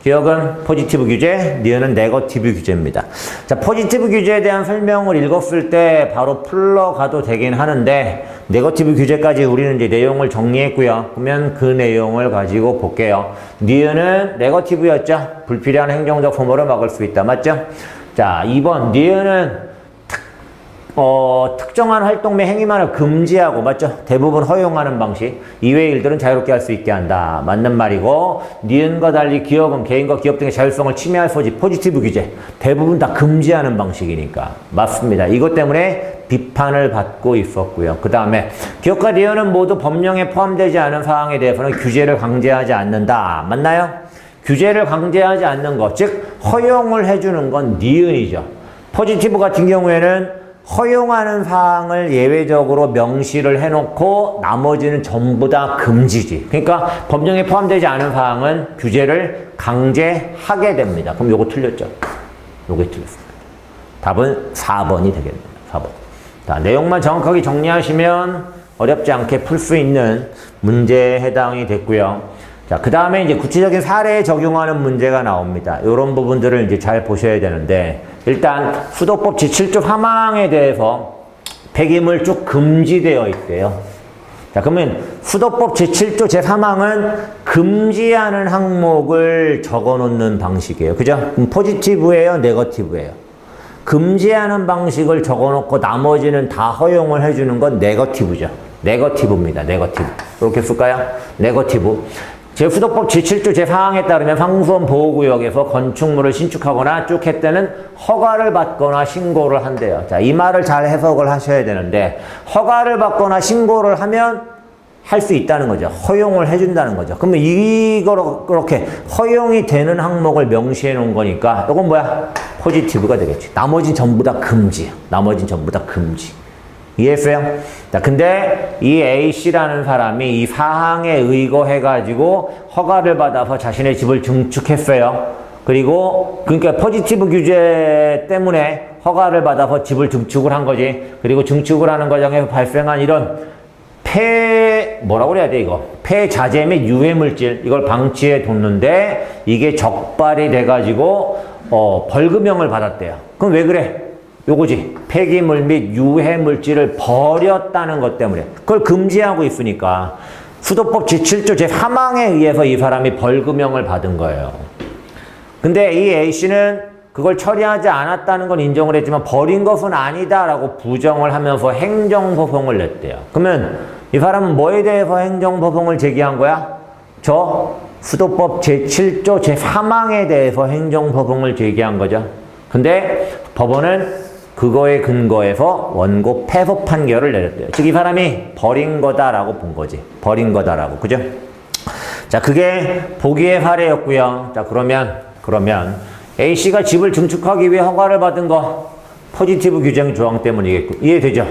기억은 포지티브 규제, 니은은 네거티브 규제입니다. 자, 포지티브 규제에 대한 설명을 읽었을 때 바로 풀러가도 되긴 하는데 네거티브 규제까지 우리는 이제 내용을 정리했고요. 그러면 그 내용을 가지고 볼게요. 니은은 네거티브였죠? 불필요한 행정적 소모를 막을 수 있다. 맞죠? 자, 2번 니은은 특정한 활동 및 행위만을 금지하고, 맞죠? 대부분 허용하는 방식. 이외의 일들은 자유롭게 할 수 있게 한다. 맞는 말이고, 니은과 달리 기억은 개인과 기업 등의 자율성을 침해할 소지, 포지티브 규제. 대부분 다 금지하는 방식이니까. 맞습니다. 이것 때문에 비판을 받고 있었고요. 그 다음에 기억과 니은은 모두 법령에 포함되지 않은 사항에 대해서는 규제를 강제하지 않는다. 맞나요? 규제를 강제하지 않는 것, 즉 허용을 해주는 건 니은이죠. 포지티브 같은 경우에는 허용하는 사항을 예외적으로 명시를 해놓고 나머지는 전부 다 금지지. 그러니까 법령에 포함되지 않은 사항은 규제를 강제하게 됩니다. 그럼 요거 틀렸죠? 요게 틀렸습니다. 답은 4번이 되겠습니다. 4번. 자, 내용만 정확하게 정리하시면 어렵지 않게 풀 수 있는 문제에 해당이 됐고요. 자, 그 다음에 이제 구체적인 사례에 적용하는 문제가 나옵니다. 이런 부분들을 이제 잘 보셔야 되는데, 일단 수도법 제7조 3항에 대해서 폐기물 쭉 금지되어 있대요. 자, 그러면 수도법 제7조 제3항은 금지하는 항목을 적어 놓는 방식이에요. 그죠? 그럼 포지티브예요, 네거티브예요? 금지하는 방식을 적어 놓고 나머지는 다 허용을 해주는 건 네거티브죠. 네거티브입니다. 네거티브. 이렇게 쓸까요? 네거티브. 제 수도법 제7조 제4항에 따르면 상수원 보호구역에서 건축물을 신축하거나 쭉 했다는 허가를 받거나 신고를 한대요. 자, 이 말을 잘 해석을 하셔야 되는데, 허가를 받거나 신고를 하면 할 수 있다는 거죠. 허용을 해준다는 거죠. 그러면 이거로 그렇게 허용이 되는 항목을 명시해 놓은 거니까 이건 뭐야? 포지티브가 되겠지. 나머지는 전부 다 금지. 나머지는 전부 다 금지. 이해했어요? 자, 근데 이 A씨라는 사람이 이 사항에 의거해가지고 허가를 받아서 자신의 집을 증축했어요. 그리고, 그러니까 포지티브 규제 때문에 허가를 받아서 집을 증축을 한 거지. 그리고 증축을 하는 과정에서 발생한 이런 뭐라고 그래야 돼, 이거? 폐자재 및 유해물질, 이걸 방치해 뒀는데, 이게 적발이 돼가지고, 벌금형을 받았대요. 그럼 왜 그래? 요거지. 폐기물 및 유해물질을 버렸다는 것 때문에. 그걸 금지하고 있으니까. 수도법 제7조 제3항에 의해서 이 사람이 벌금형을 받은 거예요. 근데 이 A씨는 그걸 처리하지 않았다는 건 인정을 했지만 버린 것은 아니다라고 부정을 하면서 행정소송을 냈대요. 그러면 이 사람은 뭐에 대해서 행정소송을 제기한 거야? 저 수도법 제7조 제3항에 대해서 행정소송을 제기한 거죠. 근데 법원은 그거에 근거해서 원고 패소 판결을 내렸대요. 즉 이 사람이 버린 거다라고 본 거지. 버린 거다라고. 그죠? 자, 그게 보기의 사례였고요. 자, 그러면 A씨가 집을 증축하기 위해 허가를 받은 거 포지티브 규정 조항 때문이겠고 이해되죠?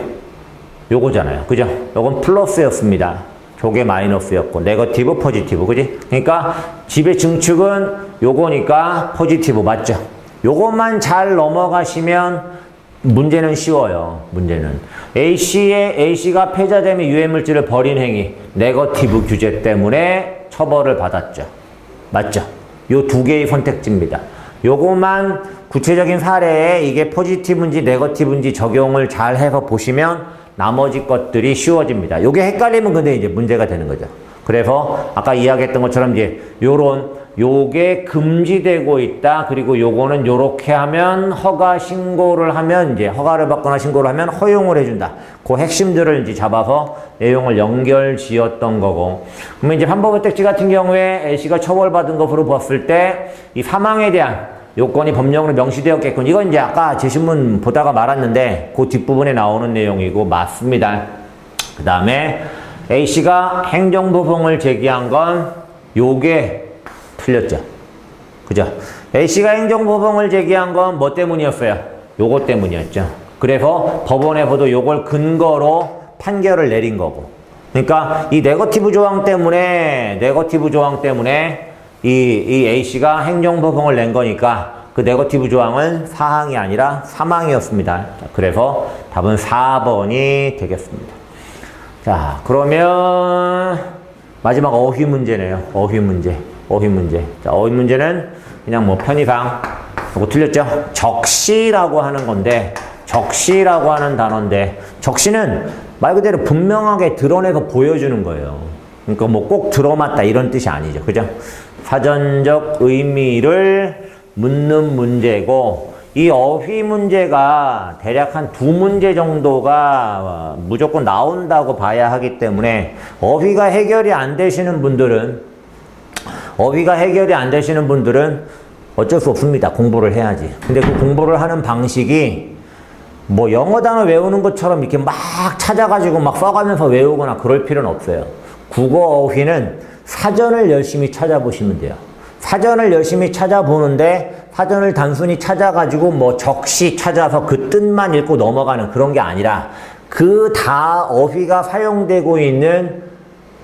요거잖아요. 그죠? 요건 플러스였습니다. 저게 마이너스였고 네거티브 포지티브. 그지? 그러니까 집의 증축은 요거니까 포지티브 맞죠? 요것만 잘 넘어가시면 문제는 쉬워요. 문제는 A씨가 폐자재 및 유해물질을 버린 행위 네거티브 규제 때문에 처벌을 받았죠. 맞죠? 요 두 개의 선택지입니다. 요것만 구체적인 사례에 이게 포지티브인지 네거티브인지 적용을 잘 해서 보시면 나머지 것들이 쉬워집니다. 요게 헷갈리면 근데 이제 문제가 되는 거죠. 그래서 아까 이야기했던 것처럼 이제 요게 금지되고 있다. 그리고 요거는 요렇게 하면 허가 신고를 하면 이제 허가를 받거나 신고를 하면 허용을 해준다. 그 핵심들을 이제 잡아서 내용을 연결 지었던 거고. 그러면 이제 판법의택지 같은 경우에 A씨가 처벌받은 것으로 봤을 때 이 사망에 대한 요건이 법령으로 명시되었겠군. 이건 이제 아까 제신문 보다가 말았는데 그 뒷부분에 나오는 내용이고 맞습니다. 그 다음에 A씨가 행정소송을 제기한 건 요게 틀렸죠. 그죠? A씨가 행정소송을 제기한 건 뭐 때문이었어요? 요거 때문이었죠. 그래서 법원에서도 요걸 근거로 판결을 내린 거고. 그러니까 이 네거티브 조항 때문에 이 A씨가 행정소송을 낸 거니까 그 네거티브 조항은 사항이 아니라 사망이었습니다. 그래서 답은 4번이 되겠습니다. 자, 그러면 마지막 어휘 문제네요. 어휘 문제. 자, 어휘 문제는 그냥 뭐 편의상 이거 틀렸죠? 적시라고 하는 건데 적시라고 하는 단어인데 적시는 말 그대로 분명하게 드러내서 보여주는 거예요. 그러니까 뭐 꼭 들어맞다 이런 뜻이 아니죠. 그죠? 사전적 의미를 묻는 문제고 이 어휘 문제가 대략 한 2문제 정도가 무조건 나온다고 봐야 하기 때문에 어휘가 해결이 안 되시는 분들은 어쩔 수 없습니다. 공부를 해야지. 근데 그 공부를 하는 방식이 뭐 영어 단어 외우는 것처럼 이렇게 막 찾아가지고 막 써가면서 외우거나 그럴 필요는 없어요. 국어 어휘는 사전을 열심히 찾아보시면 돼요. 사전을 열심히 찾아보는데 사전을 단순히 찾아가지고 뭐 적시 찾아서 그 뜻만 읽고 넘어가는 그런 게 아니라 그 다 어휘가 사용되고 있는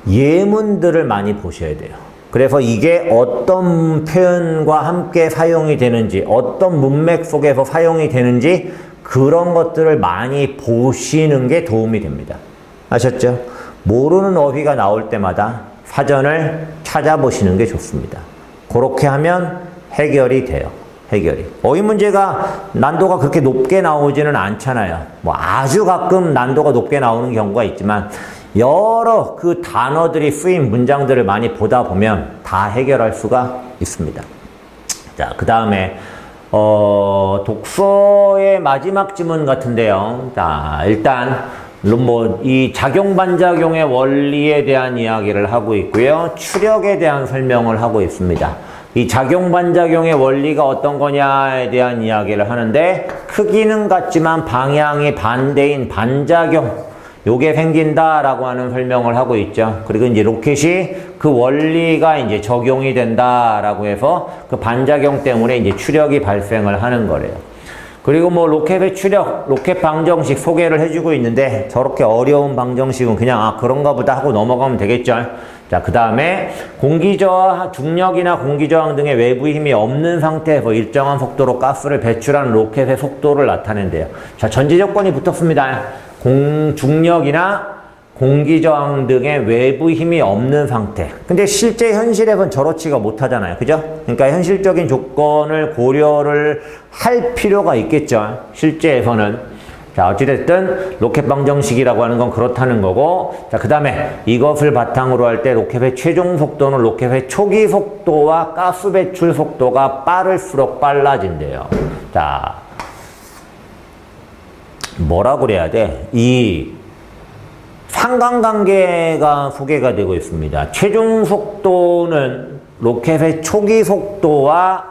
예문들을 많이 보셔야 돼요. 그래서 이게 어떤 표현과 함께 사용이 되는지 어떤 문맥 속에서 사용이 되는지 그런 것들을 많이 보시는 게 도움이 됩니다. 아셨죠? 모르는 어휘가 나올 때마다 사전을 찾아보시는 게 좋습니다. 그렇게 하면 해결이 돼요. 어휘 문제가 난도가 그렇게 높게 나오지는 않잖아요. 뭐 아주 가끔 난도가 높게 나오는 경우가 있지만 여러 그 단어들이 쓰인 문장들을 많이 보다 보면 다 해결할 수가 있습니다. 자, 그 다음에 독서의 마지막 지문 같은데요. 자, 일단 뭐 이 작용 반작용의 원리에 대한 이야기를 하고 있고요. 추력에 대한 설명을 하고 있습니다. 이 작용 반작용의 원리가 어떤 거냐에 대한 이야기를 하는데 크기는 같지만 방향이 반대인 반작용 요게 생긴다라고 하는 설명을 하고 있죠. 그리고 이제 로켓이 그 원리가 이제 적용이 된다라고 해서 그 반작용 때문에 이제 추력이 발생을 하는 거래요. 그리고 뭐 로켓의 추력, 로켓 방정식 소개를 해주고 있는데 저렇게 어려운 방정식은 그냥 그런가 보다 하고 넘어가면 되겠죠. 자, 그 다음에 공기저하, 중력이나 공기저항 등의 외부 힘이 없는 상태에서 일정한 속도로 가스를 배출하는 로켓의 속도를 나타낸대요. 자, 전제 조건이 붙었습니다. 중력이나 공기저항 등의 외부 힘이 없는 상태. 근데 실제 현실에선 저렇지가 못하잖아요. 그죠? 그러니까 현실적인 조건을 고려를 할 필요가 있겠죠. 실제에서는. 자, 어찌됐든 로켓 방정식이라고 하는 건 그렇다는 거고, 자, 그 다음에 이것을 바탕으로 할 때 로켓의 최종 속도는 로켓의 초기 속도와 가스 배출 속도가 빠를수록 빨라진대요. 자, 뭐라 그래야 돼? 이 상관관계가 소개가 되고 있습니다. 최종 속도는 로켓의 초기 속도와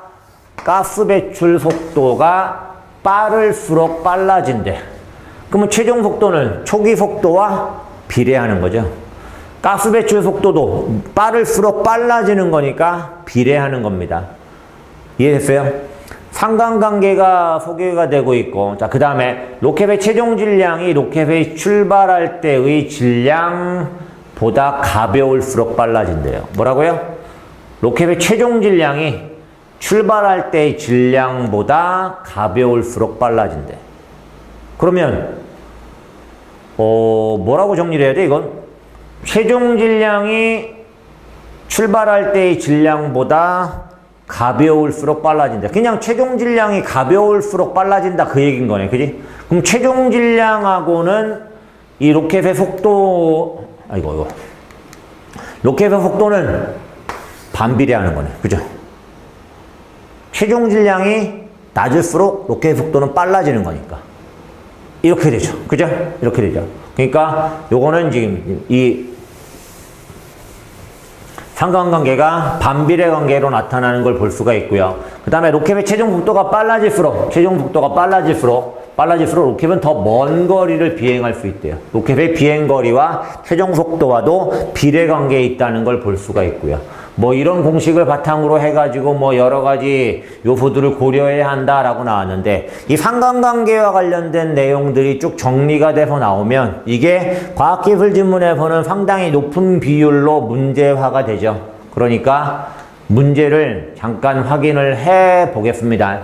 가스 배출 속도가 빠를수록 빨라진대. 그러면 최종 속도는 초기 속도와 비례하는 거죠. 가스 배출 속도도 빠를수록 빨라지는 거니까 비례하는 겁니다. 이해됐어요? 상관관계가 소개가 되고 있고, 자, 그 다음에 로켓의 최종 질량이 로켓의 출발할 때의 질량보다 가벼울수록 빨라진대요. 뭐라고요? 로켓의 최종 질량이 출발할 때의 질량보다 가벼울수록 빨라진대. 그러면 뭐라고 정리를 해야 돼, 이건? 최종 질량이 출발할 때의 질량보다 가벼울수록 빨라진다. 그냥 최종 질량이 가벼울수록 빨라진다 그 얘기인 거네. 그지? 그럼 최종 질량하고는 이 로켓의 속도, 이거. 로켓의 속도는 반비례하는 거네. 그죠? 최종 질량이 낮을수록 로켓의 속도는 빨라지는 거니까. 이렇게 되죠. 그죠? 이렇게 되죠. 그러니까 요거는 지금 이 상관관계가 반비례 관계로 나타나는 걸 볼 수가 있고요. 그 다음에 로켓의 최종 속도가 빨라질수록 로켓은 더 먼 거리를 비행할 수 있대요. 로켓의 비행거리와 최종 속도와도 비례 관계에 있다는 걸 볼 수가 있고요. 뭐 이런 공식을 바탕으로 해가지고 뭐 여러 가지 요소들을 고려해야 한다라고 나왔는데, 이 상관관계와 관련된 내용들이 쭉 정리가 돼서 나오면 이게 과학기술 지문에서는 상당히 높은 비율로 문제화가 되죠. 그러니까 문제를 잠깐 확인을 해 보겠습니다.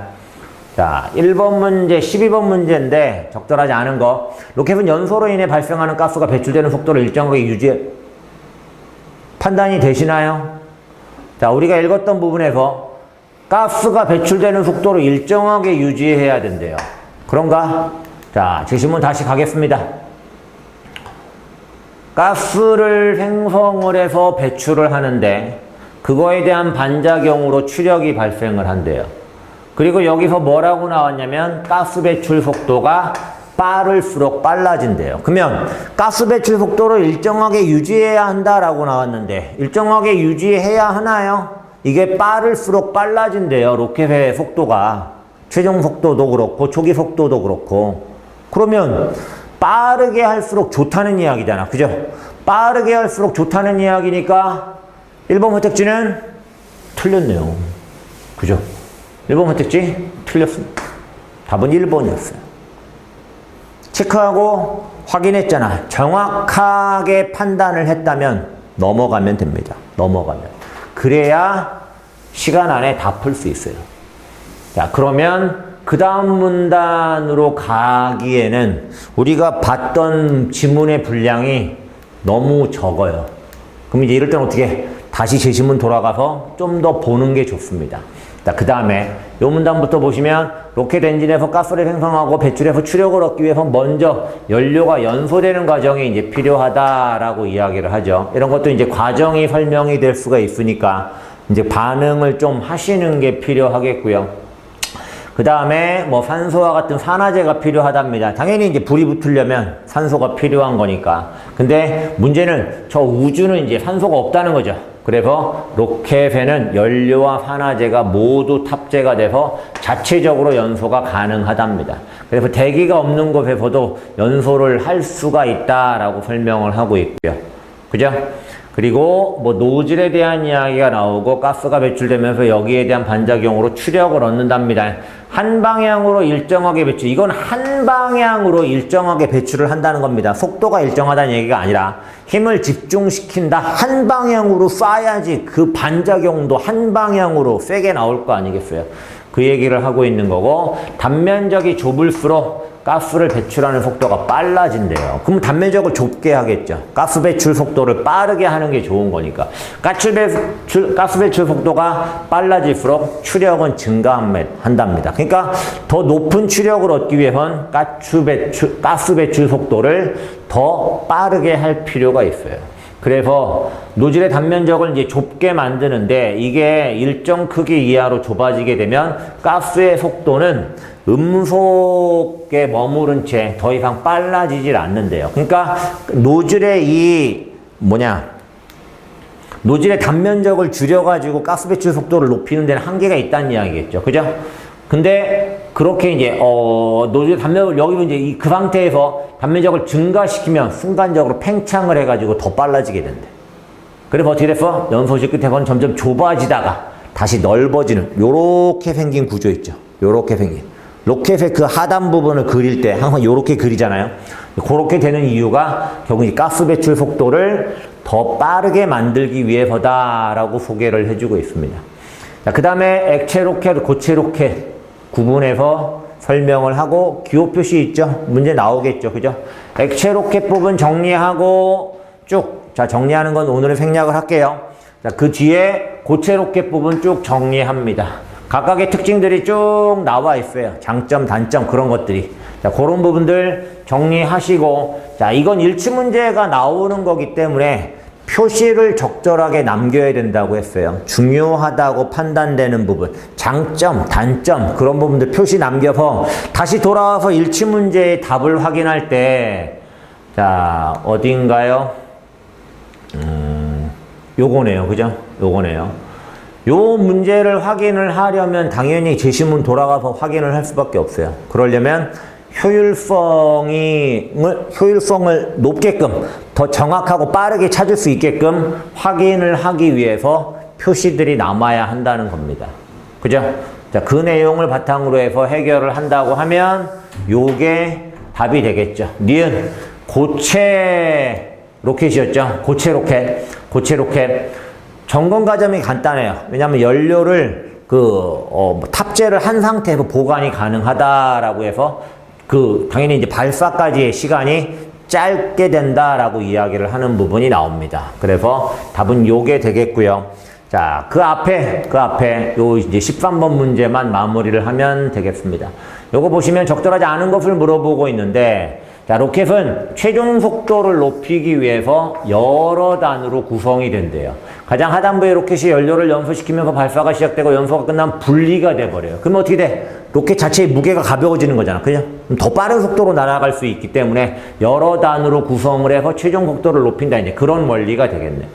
자, 1번 문제, 12번 문제인데 적절하지 않은 거. 로켓은 연소로 인해 발생하는 가스가 배출되는 속도를 일정하게 유지해. 판단이 되시나요? 자, 우리가 읽었던 부분에서 가스가 배출되는 속도를 일정하게 유지해야 된대요. 그런가? 자, 제시문 다시 가겠습니다. 가스를 생성을 해서 배출을 하는데 그거에 대한 반작용으로 추력이 발생을 한대요. 그리고 여기서 뭐라고 나왔냐면 가스 배출 속도가 빠를수록 빨라진대요. 그러면 가스 배출 속도를 일정하게 유지해야 한다라고 나왔는데 일정하게 유지해야 하나요? 이게 빠를수록 빨라진대요. 로켓의 속도가. 최종 속도도 그렇고 초기 속도도 그렇고. 그러면 빠르게 할수록 좋다는 이야기잖아. 그죠? 빠르게 할수록 좋다는 이야기니까 1번 선택지는 틀렸네요. 그죠? 1번 선택지 틀렸습니다. 답은 1번이었어요. 체크하고 확인했잖아. 정확하게 판단을 했다면 넘어가면 됩니다. 넘어가면. 그래야 시간 안에 다 풀 수 있어요. 자, 그러면 그 다음 문단으로 가기에는 우리가 봤던 지문의 분량이 너무 적어요. 그럼 이제 이럴 때는 어떻게 다시 제시문 돌아가서 좀 더 보는 게 좋습니다. 자, 그 다음에 요 문단부터 보시면 로켓 엔진에서 가스를 생성하고 배출해서 추력을 얻기 위해서 먼저 연료가 연소되는 과정이 이제 필요하다라고 이야기를 하죠. 이런 것도 이제 과정이 설명이 될 수가 있으니까 이제 반응을 좀 하시는 게 필요하겠고요. 그 다음에 뭐 산소와 같은 산화제가 필요하답니다. 당연히 이제 불이 붙으려면 산소가 필요한 거니까. 근데 문제는 저 우주는 이제 산소가 없다는 거죠. 그래서 로켓에는 연료와 산화제가 모두 탑재가 돼서 자체적으로 연소가 가능하답니다. 그래서 대기가 없는 곳에서도 연소를 할 수가 있다라고 설명을 하고 있고요. 그죠? 그리고 뭐 노즐에 대한 이야기가 나오고 가스가 배출되면서 여기에 대한 반작용으로 추력을 얻는답니다. 한 방향으로 일정하게 배출. 이건 한 방향으로 일정하게 배출을 한다는 겁니다. 속도가 일정하다는 얘기가 아니라 힘을 집중시킨다. 한 방향으로 쏴야지 그 반작용도 한 방향으로 세게 나올 거 아니겠어요. 그 얘기를 하고 있는 거고, 단면적이 좁을수록 가스를 배출하는 속도가 빨라진대요. 그럼 단면적을 좁게 하겠죠. 가스 배출 속도를 빠르게 하는 게 좋은 거니까. 가스 배출 속도가 빨라질수록 추력은 증가한답니다. 그러니까 더 높은 추력을 얻기 위해서는 가스 배출 속도를 더 빠르게 할 필요가 있어요. 그래서 노즐의 단면적을 이제 좁게 만드는데, 이게 일정 크기 이하로 좁아지게 되면 가스의 속도는 음속에 머무른 채 더 이상 빨라지질 않는데요. 그러니까 노즐의 노즐의 단면적을 줄여가지고 가스 배출 속도를 높이는 데는 한계가 있다는 이야기겠죠. 그죠? 근데 그렇게 이제 노즐 단면적을, 여기 이제 그 상태에서 단면적을 증가시키면 순간적으로 팽창을 해가지고 더 빨라지게 된대. 그래서 어떻게 됐어? 연소실 끝에서는 점점 좁아지다가 다시 넓어지는 요렇게 생긴 구조 있죠. 요렇게 생긴. 로켓의 그 하단 부분을 그릴 때 항상 요렇게 그리잖아요. 그렇게 되는 이유가 결국 이 가스 배출 속도를 더 빠르게 만들기 위해서다라고 소개를 해주고 있습니다. 자, 그 다음에 액체 로켓, 고체 로켓 구분해서 설명을 하고, 기호 표시 있죠? 문제 나오겠죠. 그죠? 액체 로켓 부분 정리하고 쭉, 자, 정리하는 건 오늘은 생략을 할게요. 자, 그 뒤에 고체 로켓 부분 쭉 정리합니다. 각각의 특징들이 쭉 나와 있어요. 장점, 단점, 그런 것들이. 자, 그런 부분들 정리하시고, 자, 이건 일치 문제가 나오는 거기 때문에 표시를 적절하게 남겨야 된다고 했어요. 중요하다고 판단되는 부분, 장점, 단점, 그런 부분들 표시 남겨서 다시 돌아와서 일치 문제의 답을 확인할 때, 자, 어딘가요? 요거네요. 그죠? 요거네요. 요 문제를 확인을 하려면 당연히 제시문 돌아가서 확인을 할 수밖에 없어요. 그러려면 효율성을 높게끔, 더 정확하고 빠르게 찾을 수 있게끔 확인을 하기 위해서 표시들이 남아야 한다는 겁니다. 그죠? 자, 그 내용을 바탕으로 해서 해결을 한다고 하면 요게 답이 되겠죠. 니은 고체 로켓이었죠. 고체 로켓. 점검 과정이 간단해요. 왜냐하면 연료를 탑재를 한 상태에서 보관이 가능하다라고 해서 당연히 이제 발사까지의 시간이 짧게 된다라고 이야기를 하는 부분이 나옵니다. 그래서 답은 요게 되겠고요. 자, 그 앞에 요 이제 13번 문제만 마무리를 하면 되겠습니다. 요거 보시면 적절하지 않은 것을 물어보고 있는데, 자, 로켓은 최종 속도를 높이기 위해서 여러 단으로 구성이 된대요. 가장 하단부의 로켓이 연료를 연소시키면서 발사가 시작되고 연소가 끝나면 분리가 돼버려요. 그러면 어떻게 돼? 로켓 자체의 무게가 가벼워지는 거잖아. 그죠? 더 빠른 속도로 날아갈 수 있기 때문에 여러 단으로 구성을 해서 최종 속도를 높인다. 이제 그런 원리가 되겠네.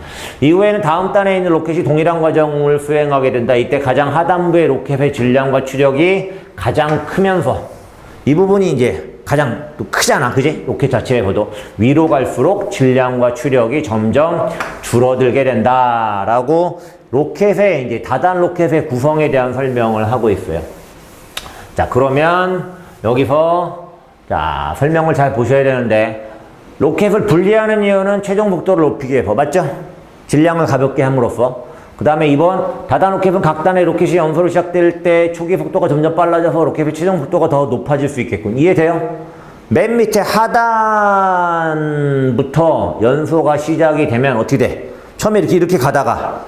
이후에는 다음 단에 있는 로켓이 동일한 과정을 수행하게 된다. 이때 가장 하단부의 로켓의 질량과 추력이 가장 크면서, 이 부분이 이제 가장 또 크잖아. 그지? 로켓 자체에서도 위로 갈수록 질량과 추력이 점점 줄어들게 된다라고 로켓의 이제 다단 로켓의 구성에 대한 설명을 하고 있어요. 자, 그러면 여기서 자, 설명을 잘 보셔야 되는데, 로켓을 분리하는 이유는 최종 속도를 높이기 위해서, 맞죠? 질량을 가볍게 함으로써. 그 다음에 이번 다단 로켓은 각 단의 로켓이 연소로 시작될 때 초기 속도가 점점 빨라져서 로켓의 최종 속도가 더 높아질 수 있겠군. 이해돼요? 맨 밑에 하단부터 연소가 시작이 되면 어떻게 돼? 처음에 이렇게 가다가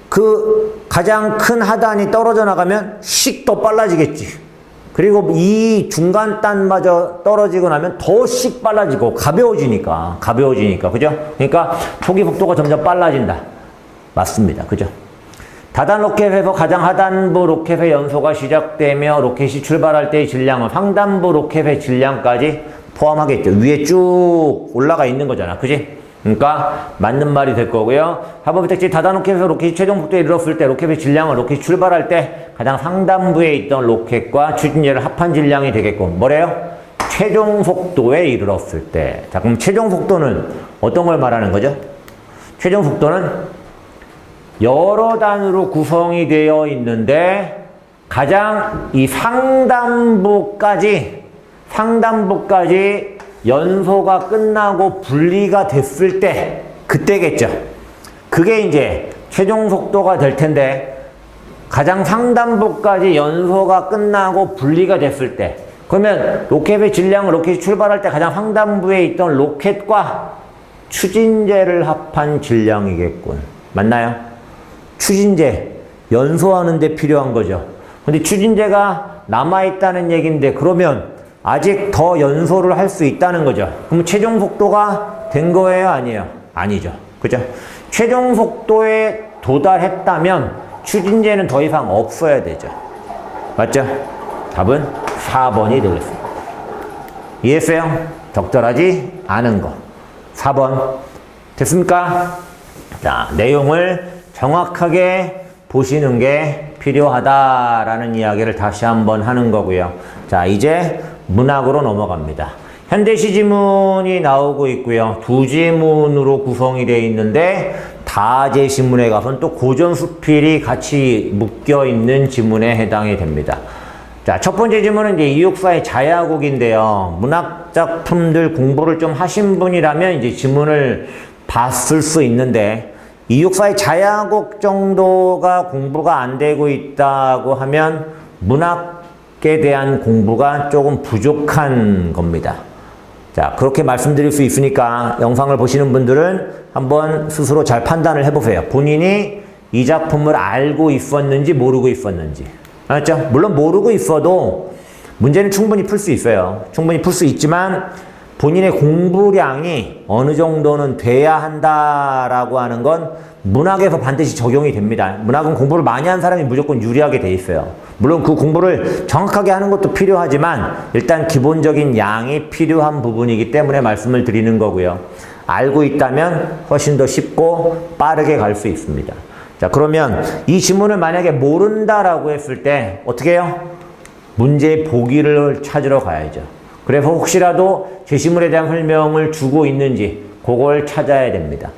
그 가장 큰 하단이 떨어져 나가면 씩 더 빨라지겠지. 그리고 이 중간 단마저 떨어지고 나면 더 씩 빨라지고 가벼워지니까. 그죠? 그러니까 초기 속도가 점점 빨라진다. 맞습니다. 그죠? 다단 로켓에서 가장 하단부 로켓의 연소가 시작되며 로켓이 출발할 때의 질량은 상단부 로켓의 질량까지 포함하겠죠. 위에 쭉 올라가 있는 거잖아. 그지? 그러니까 맞는 말이 될 거고요. 합법 택지 다단 로켓에서 로켓이 최종 속도에 이르렀을 때 로켓의 질량은 로켓이 출발할 때 가장 상단부에 있던 로켓과 추진제를 합한 질량이 되겠고, 뭐래요? 최종 속도에 이르렀을 때. 자, 그럼 최종 속도는 어떤 걸 말하는 거죠? 최종 속도는 여러 단으로 구성이 되어 있는데 가장 이 상단부까지 연소가 끝나고 분리가 됐을 때 그때겠죠. 그게 이제 최종 속도가 될 텐데 가장 상단부까지 연소가 끝나고 분리가 됐을 때 그러면 로켓의 질량은 로켓이 출발할 때 가장 상단부에 있던 로켓과 추진제를 합한 질량이겠군. 맞나요? 추진제, 연소하는 데 필요한 거죠. 근데 추진제가 남아있다는 얘기인데 그러면 아직 더 연소를 할 수 있다는 거죠. 그럼 최종 속도가 된 거예요? 아니에요? 아니죠. 그죠? 최종 속도에 도달했다면 추진제는 더 이상 없어야 되죠. 맞죠? 답은 4번이 되겠습니다. 이해했어요? 적절하지 않은 거. 4번. 됐습니까? 자, 내용을 정확하게 보시는 게 필요하다라는 이야기를 다시 한번 하는 거고요. 자, 이제 문학으로 넘어갑니다. 현대시 지문이 나오고 있고요. 두 지문으로 구성이 되어 있는데 다제 지문에 가서는 또 고전 수필이 같이 묶여 있는 지문에 해당이 됩니다. 자, 첫 번째 지문은 이제 이육사의 자야곡인데요. 문학 작품들 공부를 좀 하신 분이라면 이제 지문을 봤을 수 있는데 이육사의 자야곡 정도가 공부가 안 되고 있다고 하면 문학에 대한 공부가 조금 부족한 겁니다. 자, 그렇게 말씀드릴 수 있으니까 영상을 보시는 분들은 한번 스스로 잘 판단을 해보세요. 본인이 이 작품을 알고 있었는지 모르고 있었는지. 알았죠? 물론 모르고 있어도 문제는 충분히 풀 수 있어요. 충분히 풀 수 있지만 본인의 공부량이 어느 정도는 돼야 한다라고 하는 건 문학에서 반드시 적용이 됩니다. 문학은 공부를 많이 한 사람이 무조건 유리하게 돼 있어요. 물론 그 공부를 정확하게 하는 것도 필요하지만 일단 기본적인 양이 필요한 부분이기 때문에 말씀을 드리는 거고요. 알고 있다면 훨씬 더 쉽고 빠르게 갈 수 있습니다. 자, 그러면 이 지문을 만약에 모른다라고 했을 때 어떻게 해요? 문제의 보기를 찾으러 가야죠. 그래서 혹시라도 제시문에 대한 설명을 주고 있는지 그걸 찾아야 됩니다.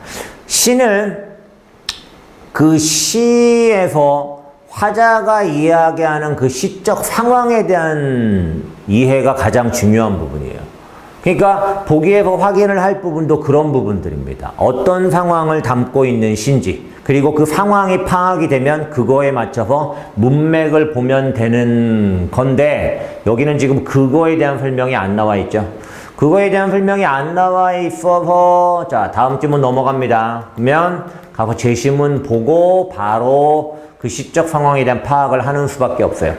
시는 그 시에서 화자가 이야기하는 그 시적 상황에 대한 이해가 가장 중요한 부분이에요. 그러니까 보기에서 확인을 할 부분도 그런 부분들입니다. 어떤 상황을 담고 있는 시인지, 그리고 그 상황이 파악이 되면 그거에 맞춰서 문맥을 보면 되는 건데 여기는 지금 그거에 대한 설명이 안 나와 있죠. 그거에 대한 설명이 안 나와 있어서 자, 다음 지문 넘어갑니다. 그러면 가서 제시문 보고 바로 그 시적 상황에 대한 파악을 하는 수밖에 없어요.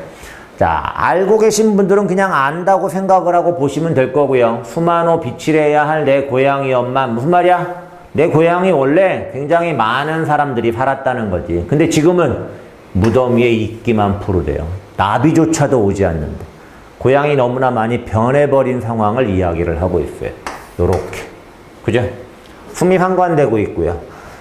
자, 알고 계신 분들은 그냥 안다고 생각을 하고 보시면 될 거고요. 수만호 비칠해야 할 내 고향이 엄마. 무슨 말이야? 내 고향이 원래 굉장히 많은 사람들이 살았다는 거지. 근데 지금은 무덤 위에 있기만 푸르대요. 나비조차도 오지 않는데. 고향이 너무나 많이 변해버린 상황을 이야기를 하고 있어요. 요렇게. 그죠? 숨이 상관되고 있고요.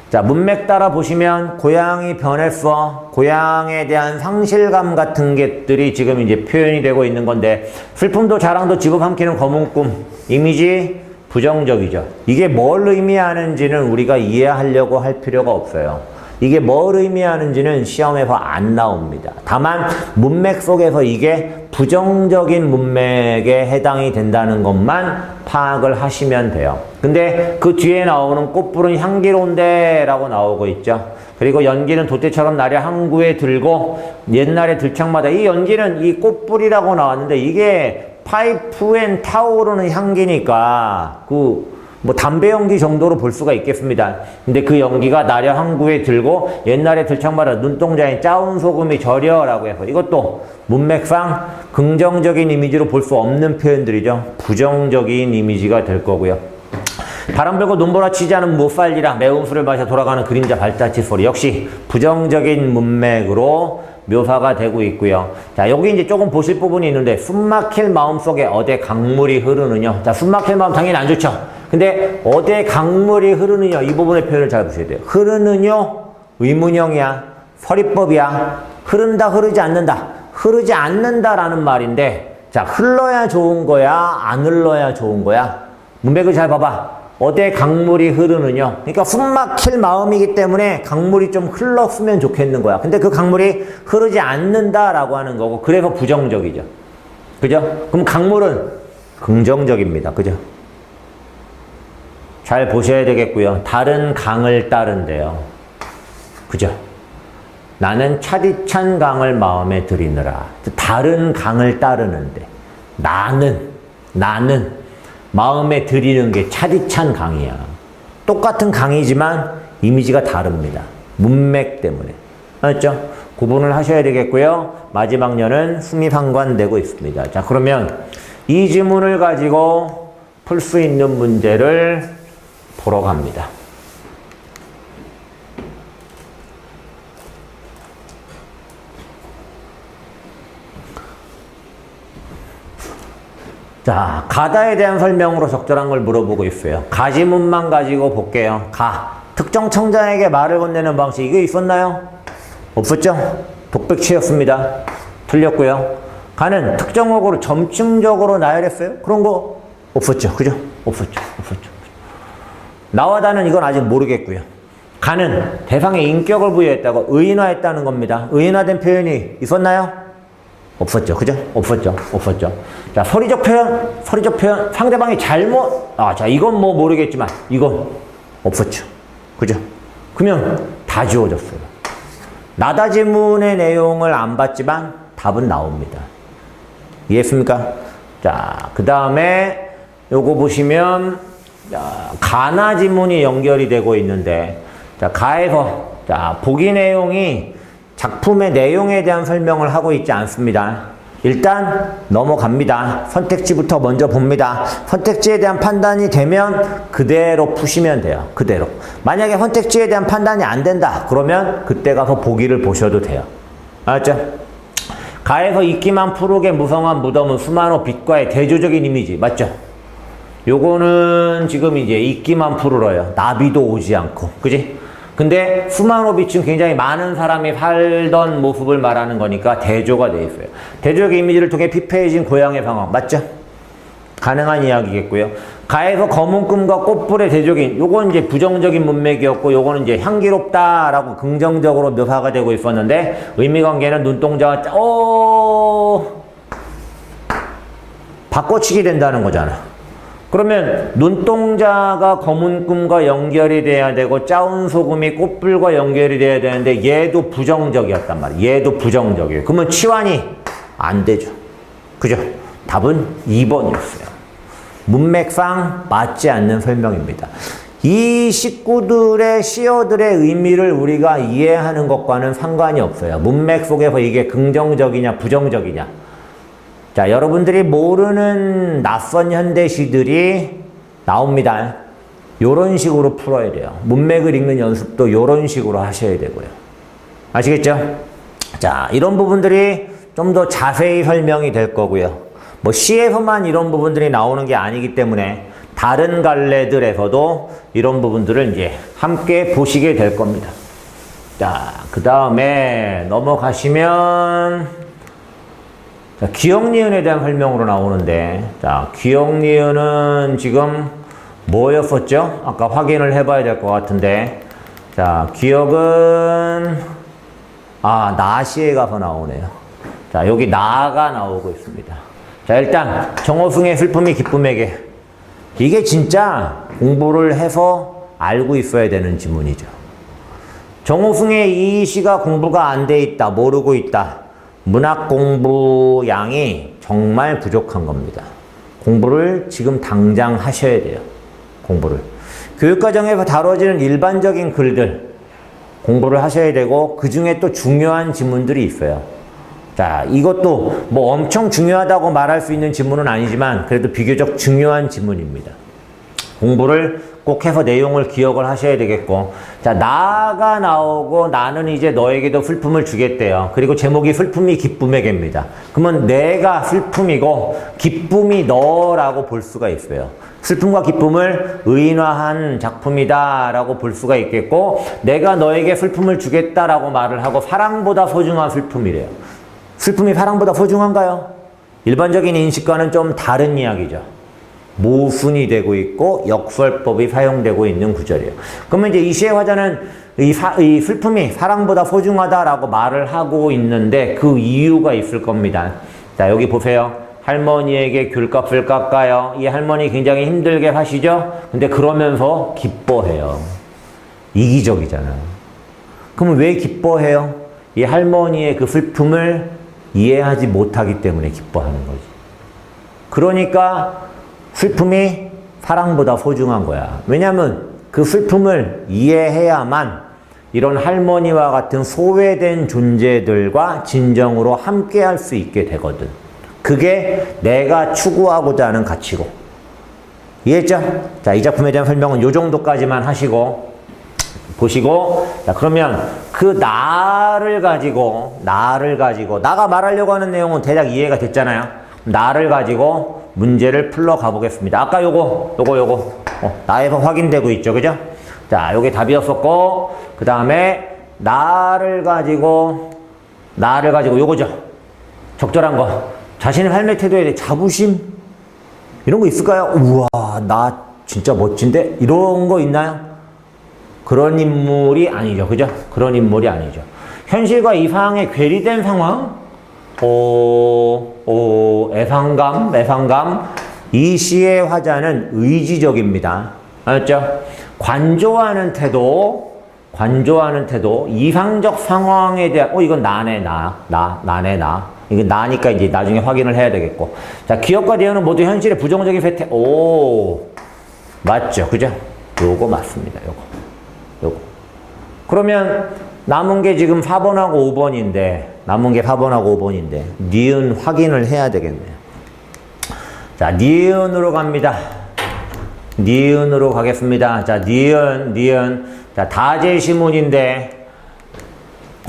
자, 문맥 따라 보시면 고향이 변했어. 고향에 대한 상실감 같은 것들이 지금 이제 표현이 되고 있는 건데 슬픔도 자랑도 지금 삼키는 검은 꿈. 이미지 부정적이죠. 이게 뭘 의미하는지는 우리가 이해하려고 할 필요가 없어요. 이게 뭘 의미하는지는 시험에서 안 나옵니다. 다만 문맥 속에서 이게 부정적인 문맥에 해당이 된다는 것만 파악을 하시면 돼요. 근데 그 뒤에 나오는 꽃불은 향기로운데 라고 나오고 있죠. 그리고 연기는 돛대처럼 나를 항구에 들고 옛날에 들창마다 이 연기는 이 꽃불이라고 나왔는데 이게 파이프엔 타오르는 향기니까 뭐 담배 연기 정도로 볼 수가 있겠습니다. 근데 그 연기가 나려 항구에 들고 옛날에 들창마다 눈동자에 짜온 소금이 절여라고 해서 이것도 문맥상 긍정적인 이미지로 볼 수 없는 표현들이죠. 부정적인 이미지가 될 거고요. 바람 불고 눈보라 치지 않은 못살리라 매운 술을 마셔 돌아가는 그림자 발자취 소리 역시 부정적인 문맥으로 묘사가 되고 있고요. 자, 여기 이제 조금 보실 부분이 있는데 숨막힐 마음속에 어디 강물이 흐르느냐. 자, 숨막힐 마음 당연히 안 좋죠. 근데 어디 강물이 흐르느냐 이 부분의 표현을 잘 보셔야 돼요. 흐르느냐 의문형이야. 서리법이야. 흐른다 흐르지 않는다. 흐르지 않는다라는 말인데 자, 흘러야 좋은 거야 안 흘러야 좋은 거야? 문맥을 잘 봐봐. 어디에 강물이 흐르느냐. 그러니까 숨 막힐 마음이기 때문에 강물이 좀 흘렀으면 좋겠는 거야. 근데 그 강물이 흐르지 않는다라고 하는 거고, 그래서 부정적이죠. 그죠? 그럼 강물은 긍정적입니다. 그죠? 잘 보셔야 되겠고요. 다른 강을 따른대요. 그죠? 나는 차디찬 강을 마음에 들이느라. 다른 강을 따르는데 나는 마음에 들이는 게 차디찬 강이야. 똑같은 강이지만 이미지가 다릅니다. 문맥 때문에. 알았죠? 구분을 하셔야 되겠고요. 마지막 년은 숨이 상관되고 있습니다. 자, 그러면 이 지문을 가지고 풀 수 있는 문제를 보러 갑니다. 자, 가다에 대한 설명으로 적절한 걸 물어보고 있어요. 가지문만 가지고 볼게요. 특정 청자에게 말을 건네는 방식. 이게 있었나요? 없었죠? 독백치였습니다. 틀렸고요. 가는 특정어구로 점층적으로 나열했어요? 그런 거 없었죠. 그죠? 없었죠. 나와 다는 이건 아직 모르겠고요. 가는 대상에 인격을 부여했다고 의인화했다는 겁니다. 의인화된 표현이 있었나요? 없었죠. 그죠? 없었죠. 자, 서리적 표현, 상대방이 잘못, 자, 이건 뭐 모르겠지만, 이건 없었죠. 그죠? 그러면 다 지워졌어요. 나다 지문의 내용을 안 봤지만 답은 나옵니다. 이해했습니까? 자, 그 다음에 요거 보시면, 가나 지문이 연결이 되고 있는데, 자, 가에서, 자, 보기 내용이 작품의 내용에 대한 설명을 하고 있지 않습니다. 일단 넘어갑니다. 선택지부터 먼저 봅니다. 선택지에 대한 판단이 되면 그대로 푸시면 돼요. 그대로. 만약에 선택지에 대한 판단이 안 된다. 그러면 그때 가서 보기를 보셔도 돼요. 알았죠? 가에서 있기만 푸르게 무성한 무덤은 수많은 빛과의 대조적인 이미지. 맞죠? 요거는 지금 이제 있기만 푸르러요. 나비도 오지 않고. 그지? 근데 수많은 빛은 굉장히 많은 사람이 살던 모습을 말하는 거니까 대조가 돼 있어요. 대조적 이미지를 통해 피폐해진 고향의 상황. 맞죠? 가능한 이야기겠고요. 가에서 검은 꿈과 꽃불의 대조긴, 요건 이제 부정적인 문맥이었고, 요거는 이제 향기롭다라고 긍정적으로 묘사가 되고 있었는데, 의미관계는 눈동자가 바꿔치기 된다는 거잖아. 그러면 눈동자가 검은 꿈과 연결이 돼야 되고 짜운 소금이 꽃불과 연결이 돼야 되는데 얘도 부정적이었단 말이에요. 얘도 부정적이에요. 그러면 치환이 안 되죠. 그죠? 답은 2번이었어요. 문맥상 맞지 않는 설명입니다. 이 식구들의 시어들의 의미를 우리가 이해하는 것과는 상관이 없어요. 문맥 속에서 이게 긍정적이냐 부정적이냐. 자, 여러분들이 모르는 낯선 현대시들이 나옵니다. 요런 식으로 풀어야 돼요. 문맥을 읽는 연습도 요런 식으로 하셔야 되고요. 아시겠죠? 자, 이런 부분들이 좀 더 자세히 설명이 될 거고요. 뭐 시에서만 이런 부분들이 나오는 게 아니기 때문에 다른 갈래들에서도 이런 부분들을 이제 함께 보시게 될 겁니다. 자, 그 다음에 넘어가시면 자, 기억니은에 대한 설명으로 나오는데, 자, 기억니은은 지금 뭐였었죠? 아까 확인을 해봐야 될 것 같은데, 자, 기억은, 나시에 가서 나오네요. 자, 여기 나가 나오고 있습니다. 자, 일단, 정호승의 슬픔이 기쁨에게. 이게 진짜 공부를 해서 알고 있어야 되는 지문이죠. 정호승의 이 시가 공부가 안 돼 있다, 모르고 있다. 문학 공부 양이 정말 부족한 겁니다. 공부를 지금 당장 하셔야 돼요. 공부를. 교육과정에서 다뤄지는 일반적인 글들 공부를 하셔야 되고 그 중에 또 중요한 지문들이 있어요. 자, 이것도 뭐 엄청 중요하다고 말할 수 있는 지문은 아니지만 그래도 비교적 중요한 지문입니다. 공부를 꼭 해서 내용을 기억을 하셔야 되겠고, 자, 나가 나오고 나는 이제 너에게도 슬픔을 주겠대요. 그리고 제목이 슬픔이 기쁨에게입니다. 그러면 내가 슬픔이고 기쁨이 너라고 볼 수가 있어요. 슬픔과 기쁨을 의인화한 작품이다라고 볼 수가 있겠고, 내가 너에게 슬픔을 주겠다라고 말을 하고 사랑보다 소중한 슬픔이래요. 슬픔이 사랑보다 소중한가요? 일반적인 인식과는 좀 다른 이야기죠. 모순이 되고 있고 역설법이 사용되고 있는 구절이에요. 그러면 이제 이 시의 화자는 이 슬픔이 사랑보다 소중하다라고 말을 하고 있는데 그 이유가 있을 겁니다. 자, 여기 보세요. 할머니에게 귤값을 깎아요. 이 할머니 굉장히 힘들게 사시죠? 근데 그러면서 기뻐해요. 이기적이잖아. 그럼 왜 기뻐해요? 이 할머니의 그 슬픔을 이해하지 못하기 때문에 기뻐하는 거지. 그러니까 슬픔이 사랑보다 소중한 거야. 왜냐하면 그 슬픔을 이해해야만 이런 할머니와 같은 소외된 존재들과 진정으로 함께 할 수 있게 되거든. 그게 내가 추구하고자 하는 가치고. 이해했죠? 자, 이 작품에 대한 설명은 이 정도까지만 하시고 보시고, 자, 그러면 그 나를 가지고 나가 말하려고 하는 내용은 대략 이해가 됐잖아요. 나를 가지고 문제를 풀러 가보겠습니다. 아까 요거 나에서 확인되고 있죠. 그죠? 자, 요게 답이었었고, 그 다음에 나를 가지고 요거죠. 적절한 거. 자신의 삶의 태도에 대해 자부심? 이런 거 있을까요? 우와, 나 진짜 멋진데? 이런 거 있나요? 그런 인물이 아니죠. 그죠? 그런 인물이 아니죠. 현실과 이상에 괴리된 상황? 애상감. 이 시의 화자는 의지적입니다. 알았죠? 관조하는 태도, 이상적 상황에 대한, 이건 나네. 이건 나니까 이제 나중에 확인을 해야 되겠고. 자, 기업과 대응은 모두 현실의 부정적인 세태. 맞죠. 그죠? 요거 맞습니다. 요거. 그러면 남은 게 지금 4번하고 5번인데, 니은 확인을 해야 되겠네요. 자, 니은으로 갑니다. 니은으로 가겠습니다. 자, 니은. 자, 다제시문인데,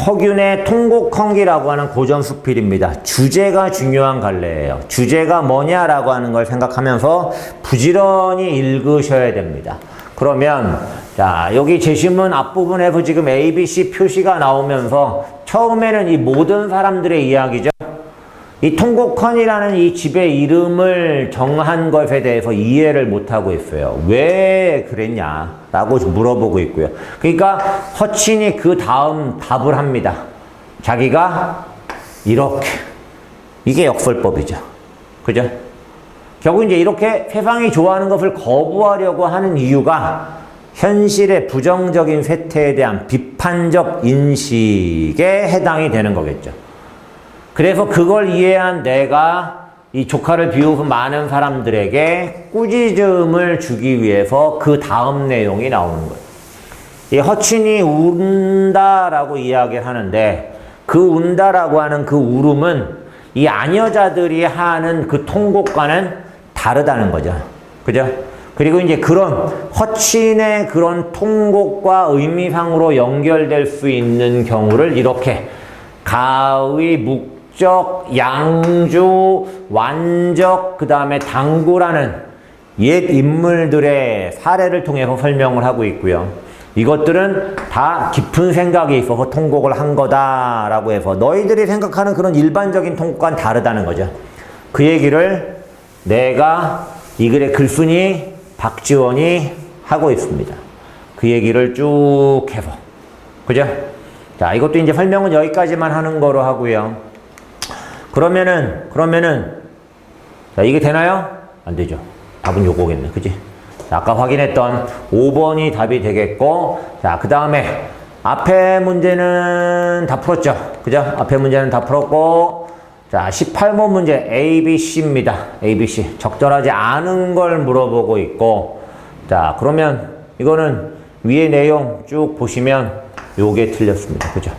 허균의 통곡헌기라고 하는 고전수필입니다. 주제가 중요한 갈래예요. 주제가 뭐냐라고 하는 걸 생각하면서 부지런히 읽으셔야 됩니다. 그러면 자, 여기 제시문 앞부분에서 지금 A, B, C 표시가 나오면서 처음에는 이 모든 사람들의 이야기죠. 이 통곡헌이라는 이 집의 이름을 정한 것에 대해서 이해를 못하고 있어요. 왜 그랬냐라고 물어보고 있고요. 그러니까 허친이 그 다음 답을 합니다. 자기가 이렇게. 이게 역설법이죠. 그죠? 결국 이제 이렇게 세상이 좋아하는 것을 거부하려고 하는 이유가 현실의 부정적인 세태에 대한 비판적 인식에 해당이 되는 거겠죠. 그래서 그걸 이해한 내가 이 조카를 비우고 많은 사람들에게 꾸짖음을 주기 위해서 그 다음 내용이 나오는 거예요. 이 허친이 운다라고 이야기를 하는데 그 운다라고 하는 그 울음은 이 아녀자들이 하는 그 통곡과는 다르다는 거죠. 그죠? 그리고 이제 그런 허친의 그런 통곡과 의미상으로 연결될 수 있는 경우를 이렇게 가의, 묵적, 양주, 완적, 그 다음에 당구라는 옛 인물들의 사례를 통해서 설명을 하고 있고요. 이것들은 다 깊은 생각이 있어서 통곡을 한 거다라고 해서 너희들이 생각하는 그런 일반적인 통곡과는 다르다는 거죠. 그 얘기를 내가 이 글의 글쓴이 박지원이 하고 있습니다. 그 얘기를 쭉 해서. 그죠? 자, 이것도 이제 설명은 여기까지만 하는 거로 하고요. 그러면은, 자, 이게 되나요? 안 되죠. 답은 요거겠네. 그지? 자, 아까 확인했던 5번이 답이 되겠고, 자, 그 다음에 앞에 문제는 다 풀었죠. 그죠? 앞에 문제는 다 풀었고, 자, 18번 문제 ABC입니다. ABC. 적절하지 않은 걸 물어보고 있고, 자, 그러면 이거는 위에 내용 쭉 보시면 요게 틀렸습니다. 그죠?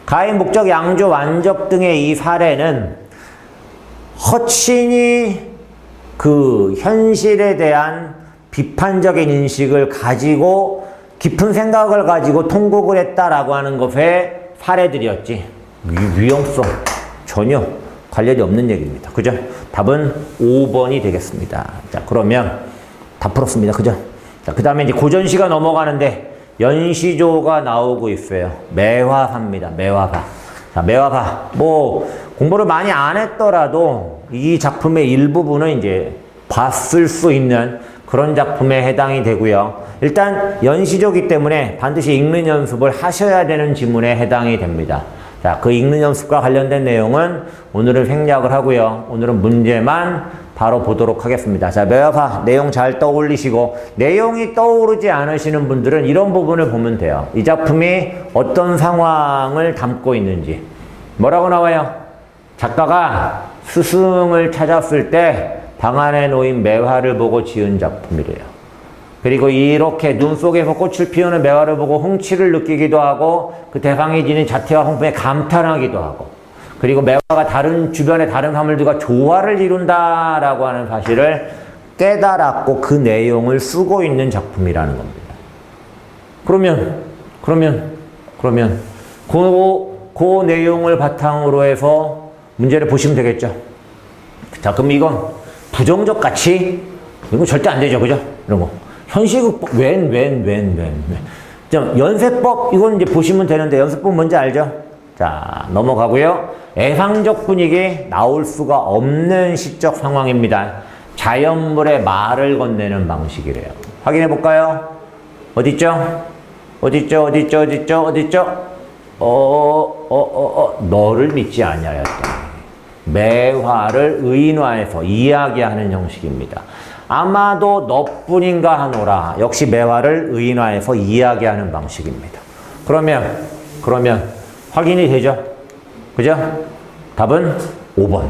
가의, 목적, 양조, 완적 등의 이 사례는 허친이 그 현실에 대한 비판적인 인식을 가지고 깊은 생각을 가지고 통곡을 했다라고 하는 것의 사례들이었지. 위험성 전혀 관련이 없는 얘기입니다. 그죠? 답은 5번이 되겠습니다. 자, 그러면 다 풀었습니다. 그죠? 자, 그 다음에 이제 고전시가 넘어가는데 연시조가 나오고 있어요. 매화사입니다. 매화사. 자, 매화사. 뭐 공부를 많이 안 했더라도 이 작품의 일부분은 이제 봤을 수 있는 그런 작품에 해당이 되고요. 일단 연시조기 때문에 반드시 읽는 연습을 하셔야 되는 지문에 해당이 됩니다. 자, 그 읽는 연습과 관련된 내용은 오늘은 생략을 하고요. 오늘은 문제만 바로 보도록 하겠습니다. 자, 매화파 내용 잘 떠올리시고, 내용이 떠오르지 않으시는 분들은 이런 부분을 보면 돼요. 이 작품이 어떤 상황을 담고 있는지. 뭐라고 나와요? 작가가 스승을 찾았을 때 방 안에 놓인 매화를 보고 지은 작품이래요. 그리고 이렇게 눈 속에서 꽃을 피우는 매화를 보고 흥취를 느끼기도 하고, 그 대상이 지닌 자태와 성품에 감탄하기도 하고, 그리고 매화가 다른 주변의 다른 사물들과 조화를 이룬다라고 하는 사실을 깨달았고 그 내용을 쓰고 있는 작품이라는 겁니다. 그러면 그 내용을 바탕으로 해서 문제를 보시면 되겠죠. 자, 그럼 이건 부정적 가치? 이거 절대 안 되죠, 그죠? 이런 거. 현시극법, 연세법, 이건 이제 보시면 되는데, 연세법 뭔지 알죠? 자, 넘어가고요. 애상적 분위기, 나올 수가 없는 시적 상황입니다. 자연물의 말을 건네는 방식이래요. 확인해 볼까요? 어딨죠? 너를 믿지 아니하였다. 매화를 의인화해서 이야기하는 형식입니다. 아마도 너뿐인가 하노라. 역시 매화를 의인화해서 이야기하는 방식입니다. 그러면 확인이 되죠? 그죠? 답은 5번.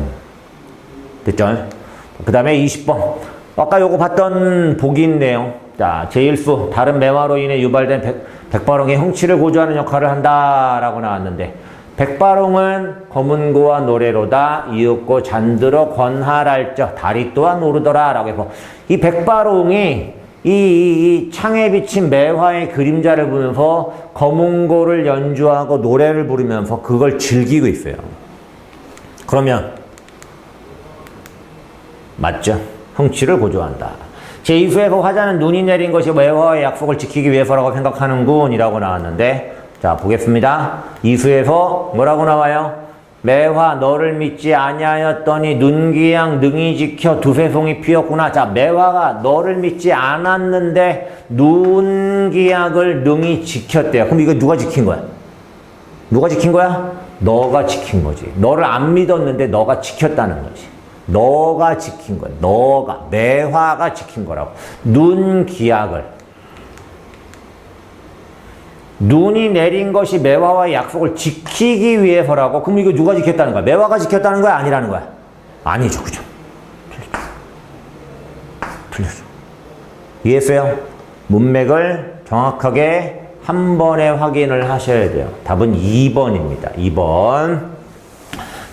됐죠? 그 다음에 20번. 아까 요거 봤던 복인 내용. 자, 제1수. 다른 매화로 인해 유발된 백바롱이 흥취를 고조하는 역할을 한다라고 나왔는데, 백바롱은 검은고와 노래로다 이윽고 잔들어 권하랄적 다리 또한 오르더라 라고 해서, 이 백바롱이 이 창에 비친 매화의 그림자를 보면서 검은고를 연주하고 노래를 부르면서 그걸 즐기고 있어요. 그러면 맞죠? 흥취를 고조한다. 제2수에서 화자는 눈이 내린 것이 매화의 약속을 지키기 위해서라고 생각하는군 이라고 나왔는데, 자, 보겠습니다. 이수에서 뭐라고 나와요? 매화 너를 믿지 아니하였더니 눈기양 능히 지켜 두세 송이 피었구나. 자, 매화가 너를 믿지 않았는데 눈기약을 능히 지켰대요. 그럼 이거 누가 지킨 거야? 누가 지킨 거야? 너가 지킨 거지. 너를 안 믿었는데 너가 지켰다는 거지. 너가 지킨 거야. 매화가 지킨 거라고. 눈기약을. 눈이 내린 것이 매화와의 약속을 지키기 위해서라고. 그럼 이거 누가 지켰다는 거야? 매화가 지켰다는 거야? 아니라는 거야? 아니죠, 그죠? 틀렸어. 이해했어요? 문맥을 정확하게 한 번에 확인을 하셔야 돼요. 답은 2번입니다. 2번.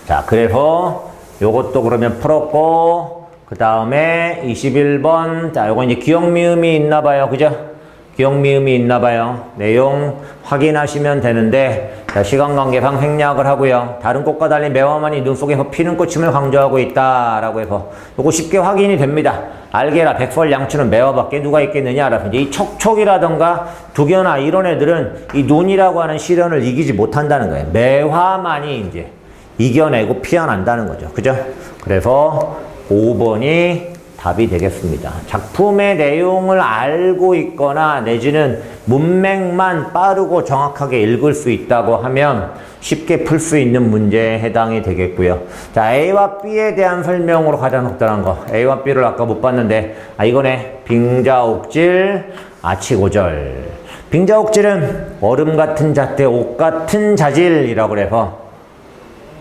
자, 그래서 요것도 그러면 풀었고, 그 다음에 21번. 자, 요거 이제 기억미음이 있나 봐요. 그죠? 기억미음이 있나 봐요. 내용 확인하시면 되는데, 자, 시간관계상 생략을 하고요. 다른 꽃과 달리 매화만이 눈 속에서 피는 꽃임을 강조하고 있다라고 해서 요거 쉽게 확인이 됩니다. 알게라 백설양추는 매화밖에 누가 있겠느냐라고. 이제 이 척척이라던가 두견아 이런 애들은 이 눈이라고 하는 시련을 이기지 못한다는 거예요. 매화만이 이제 이겨내고 피어난다는 거죠. 그죠? 그래서 5번이 답이 되겠습니다. 작품의 내용을 알고 있거나 내지는 문맥만 빠르고 정확하게 읽을 수 있다고 하면 쉽게 풀 수 있는 문제에 해당이 되겠고요. 자, A와 B에 대한 설명으로 가장 적절한 거. A와 B를 아까 못 봤는데, 이거네. 빙자옥질, 아치고절. 빙자옥질은 얼음 같은 잣대, 옷 같은 자질이라고 그래서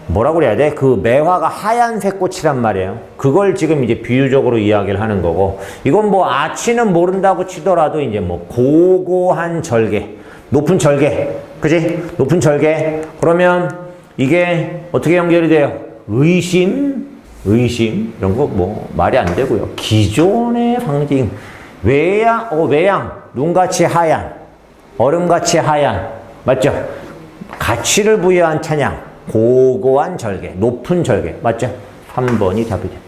뭐라고 그래야 돼? 그 매화가 하얀색 꽃이란 말이에요. 그걸 지금 이제 비유적으로 이야기를 하는 거고, 이건 뭐 아치는 모른다고 치더라도 이제 뭐 고고한 절개, 높은 절개, 그지? 높은 절개. 그러면 이게 어떻게 연결이 돼요? 의심 이런 거 뭐 말이 안 되고요. 기존의 상징, 외양, 눈같이 하얀, 얼음같이 하얀, 맞죠? 가치를 부여한 찬양. 고고한 절개, 높은 절개. 맞죠? 3번이 답이 됩니다.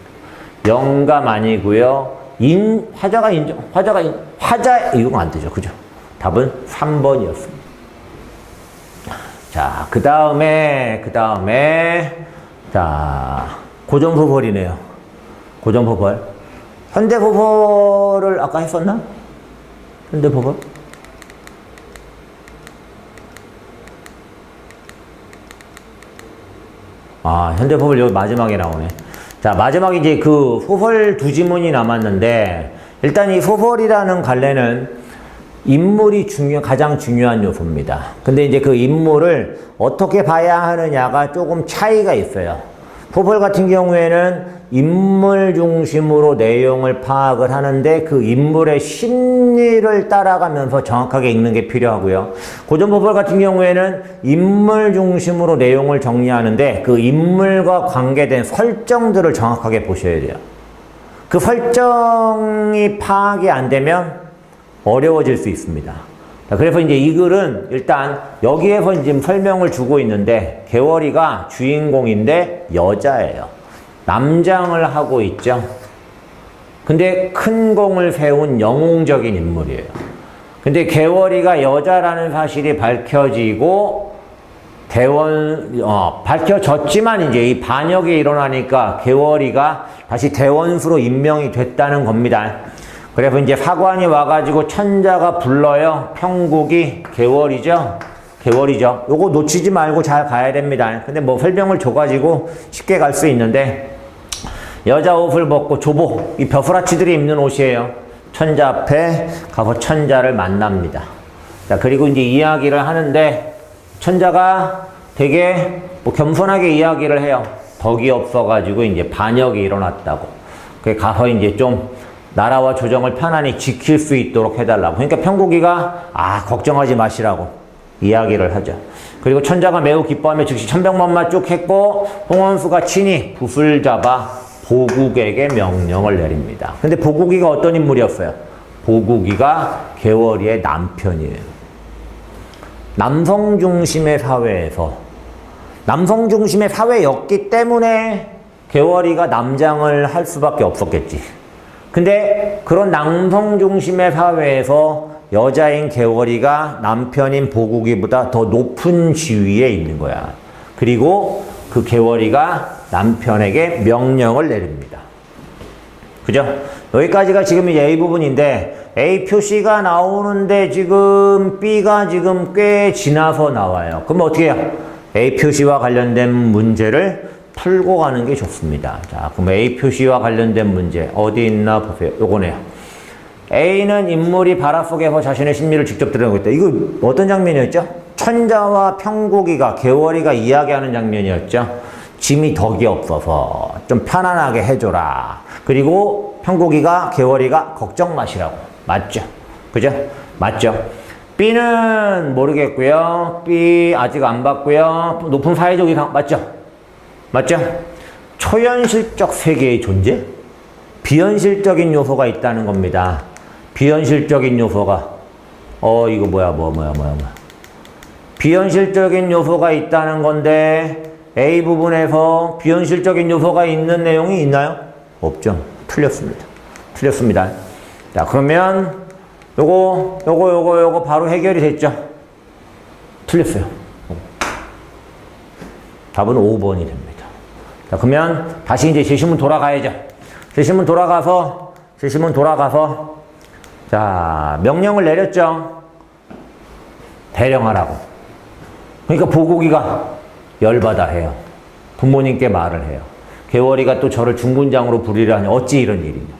영감 아니고요. 화자, 이거 안 되죠. 그죠? 답은 3번이었습니다. 자, 그 다음에, 자, 고전포벌이네요. 고전포벌. 현대포벌을 아까 했었나? 현대포벌? 현대포벌 여기 마지막에 나오네. 자, 마지막에 이제 그 소설 두 지문이 남았는데, 일단 이 소설이라는 갈래는 인물이 가장 중요한 요소입니다. 근데 이제 그 인물을 어떻게 봐야 하느냐가 조금 차이가 있어요. 소설 같은 경우에는 인물 중심으로 내용을 파악을 하는데 그 인물의 심리를 따라가면서 정확하게 읽는 게 필요하고요. 고전소설 같은 경우에는 인물 중심으로 내용을 정리하는데 그 인물과 관계된 설정들을 정확하게 보셔야 돼요. 그 설정이 파악이 안 되면 어려워질 수 있습니다. 그래서 이제 이 글은 일단 여기에서 지금 설명을 주고 있는데 개월이가 주인공인데 여자예요. 남장을 하고 있죠. 근데 큰 공을 세운 영웅적인 인물이에요. 근데 개월이가 여자라는 사실이 밝혀지고 밝혀졌지만 이제 이 반역이 일어나니까 개월이가 다시 대원수로 임명이 됐다는 겁니다. 그래서 이제 사관이 와가지고 천자가 불러요. 평국이 개월이죠. 요거 놓치지 말고 잘 가야 됩니다. 근데 뭐 설명을 줘가지고 쉽게 갈 수 있는데, 여자 옷을 벗고 조복, 이 벼슬아치들이 입는 옷이에요. 천자 앞에 가서 천자를 만납니다. 자, 그리고 이제 이야기를 하는데, 천자가 되게 뭐 겸손하게 이야기를 해요. 덕이 없어가지고 이제 반역이 일어났다고. 그래 가서 이제 좀 나라와 조정을 편안히 지킬 수 있도록 해달라고. 그러니까 평국이가 걱정하지 마시라고 이야기를 하죠. 그리고 천자가 매우 기뻐하며 즉시 천병만마 쭉 했고 홍원수가 친히 붓을 잡아 보국에게 명령을 내립니다. 근데 보국이가 어떤 인물이었어요? 보국이가 개월이의 남편이에요. 남성 중심의 사회에서 남성 중심의 사회였기 때문에 개월이가 남장을 할 수밖에 없었겠지. 근데 그런 남성 중심의 사회에서 여자인 개월이가 남편인 보국이보다 더 높은 지위에 있는 거야. 그리고 그 개월이가 남편에게 명령을 내립니다. 그죠? 여기까지가 지금 이제 A 부분인데 A 표시가 나오는데 지금 B가 지금 꽤 지나서 나와요. 그럼 어떻게 해요? A 표시와 관련된 문제를 풀고 가는 게 좋습니다. 자, 그럼 A 표시와 관련된 문제 어디 있나 보세요. 요거네요. A는 인물이 바라 속에서 자신의 심리를 직접 드러내고 있다. 이거 어떤 장면이었죠? 천자와 평국이가 개월이가 이야기하는 장면이었죠. 짐이 덕이 없어서 좀 편안하게 해줘라. 그리고 평국이가 개월이가 걱정 마시라고. 맞죠? 그죠? 맞죠? B는 모르겠고요. B 아직 안 봤고요. 높은 사회적 이상 맞죠? 맞죠? 초현실적 세계의 존재? 비현실적인 요소가 있다는 겁니다. 비현실적인 요소가 이거 뭐야 비현실적인 요소가 있다는 건데 A 부분에서 비현실적인 요소가 있는 내용이 있나요? 없죠. 틀렸습니다. 자, 그러면 요거 바로 해결이 됐죠? 틀렸어요. 답은 5번이 됩니다. 자, 그러면 다시 이제 제시문 돌아가야죠. 제시문 돌아가서 자, 명령을 내렸죠. 대령하라고. 그러니까 보국이가 열받아 해요. 부모님께 말을 해요. 개월이가 또 저를 중군장으로 부리라니 어찌 이런 일이냐.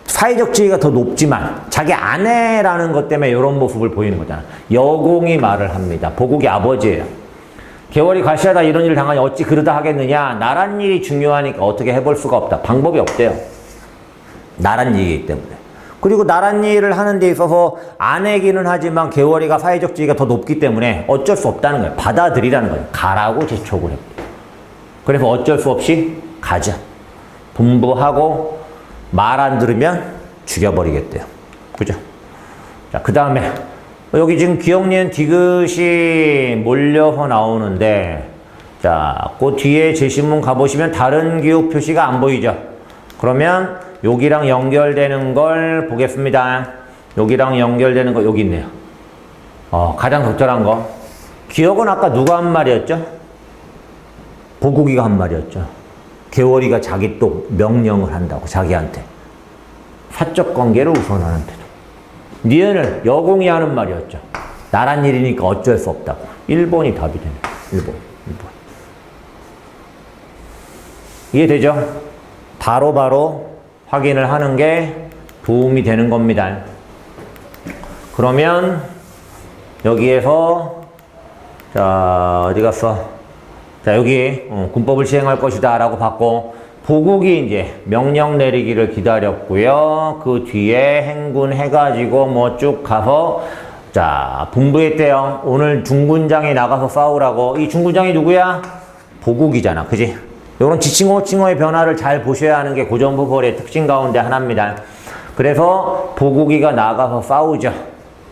사회적 지위가 더 높지만 자기 아내라는 것 때문에 이런 모습을 보이는 거잖아. 여공이 말을 합니다. 보국이 아버지예요. 개월이 갈시하다 이런 일을 당하니 어찌 그러다 하겠느냐. 나란 일이 중요하니까 어떻게 해볼 수가 없다. 방법이 없대요. 나란 일이기 때문에. 그리고 나란 일을 하는 데 있어서 아내기는 하지만 개월이가 사회적 지위가 더 높기 때문에 어쩔 수 없다는 거예요. 받아들이라는 거예요. 가라고 재촉을 했고. 그래서 어쩔 수 없이 가자. 분부하고 말 안 들으면 죽여버리겠대요. 그죠? 자, 그 다음에 여기 지금 기억니은 디귿이 몰려서 나오는데, 자, 그 뒤에 제시문 가보시면 다른 기억 표시가 안 보이죠? 그러면 여기랑 연결되는 걸 보겠습니다. 여기랑 연결되는 거 여기 있네요. 가장 적절한 거. 기억은 아까 누가 한 말이었죠? 보국이가 한 말이었죠. 개월이가 자기 또 명령을 한다고, 자기한테. 사적 관계를 우선하는 태도. 니은은 여공이 하는 말이었죠. 나란 일이니까 어쩔 수 없다고. 1번이 답이 되네. 1번. 이해되죠? 바로바로 확인을 하는 게 도움이 되는 겁니다. 그러면 여기에서 자 어디 갔어? 자 여기 군법을 시행할 것이다 라고 받고 보국이 이제 명령 내리기를 기다렸고요. 그 뒤에 행군 해가지고 뭐 쭉 가서 자 분부했대요. 오늘 중군장이 나가서 싸우라고. 이 중군장이 누구야? 보국이잖아. 그지? 이런 지칭어 호칭어의 변화를 잘 보셔야 하는 게 고전부벌의 특징 가운데 하나입니다. 그래서 보국이가 나가서 싸우죠.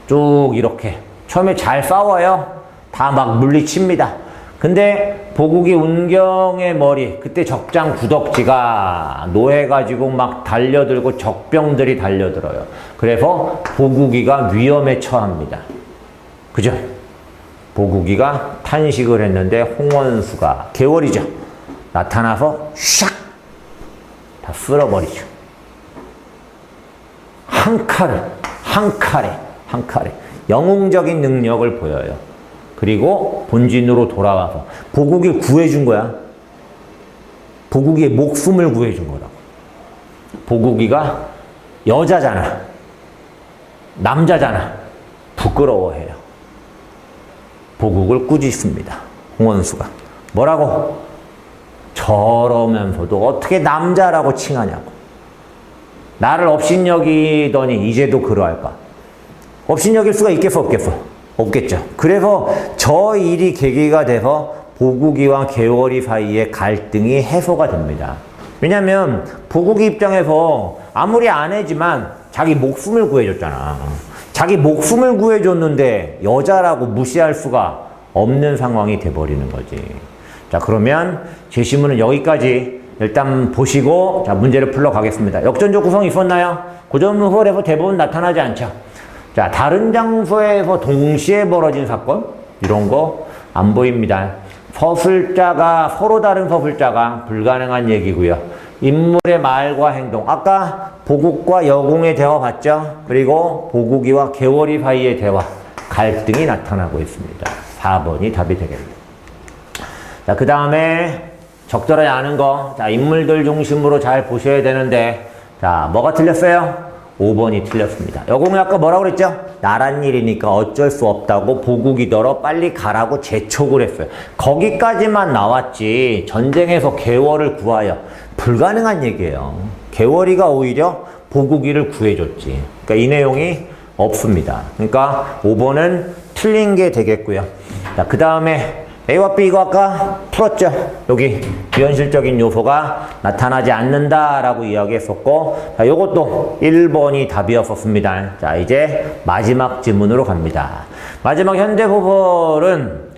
쭉 이렇게 처음에 잘 싸워요. 다 막 물리칩니다. 근데 보국이 운경의 머리, 그때 적장 구덕지가 노해가지고 막 달려들고 적병들이 달려들어요. 그래서 보국이가 위험에 처합니다. 그죠? 보국이가 탄식을 했는데 홍원수가 개월이죠. 나타나서 샥! 다 쓸어버리죠. 한 칼에 영웅적인 능력을 보여요. 그리고 본진으로 돌아와서 보국이를 구해준 거야. 보국이의 목숨을 구해준 거라고. 보국이가 여자잖아. 남자잖아. 부끄러워해요. 보국을 꾸짖습니다. 홍원수가. 뭐라고? 저러면서도 어떻게 남자라고 칭하냐고. 나를 업신여기더니 이제도 그러할까. 업신여길 수가 있겠어 없겠어? 없겠죠. 그래서 저 일이 계기가 돼서 보국이와 개월이 사이에 갈등이 해소가 됩니다. 왜냐면 보국이 입장에서 아무리 아내지만 자기 목숨을 구해줬잖아. 자기 목숨을 구해줬는데 여자라고 무시할 수가 없는 상황이 돼버리는 거지. 자 그러면 제시문은 여기까지 일단 보시고 자 문제를 풀러 가겠습니다. 역전적 구성이 있었나요? 고전무설에서 대부분 나타나지 않죠. 자 다른 장소에서 동시에 벌어진 사건 이런 거 안 보입니다. 서술자가 서로 다른 서술자가 불가능한 얘기고요. 인물의 말과 행동 아까 보국과 여공의 대화 봤죠? 그리고 보국이와 개월이 사이의 대화 갈등이 나타나고 있습니다. 4번이 답이 되겠네요. 자, 그 다음에 적절하지 않은 거. 자, 인물들 중심으로 잘 보셔야 되는데, 자, 뭐가 틀렸어요? 5번이 틀렸습니다. 여공이 아까 뭐라고 그랬죠? 나란 일이니까 어쩔 수 없다고 보국이더러 빨리 가라고 재촉을 했어요. 거기까지만 나왔지, 전쟁에서 개월을 구하여. 불가능한 얘기예요. 개월이가 오히려 보국이를 구해줬지. 그러니까 이 내용이 없습니다. 그러니까 5번은 틀린 게 되겠고요. 자, 그 다음에 A와 B 이거 아까 풀었죠? 여기 비현실적인 요소가 나타나지 않는다라고 이야기했었고 자, 요것도 1번이 답이었었습니다. 자, 이제 마지막 지문으로 갑니다. 마지막 현대소설은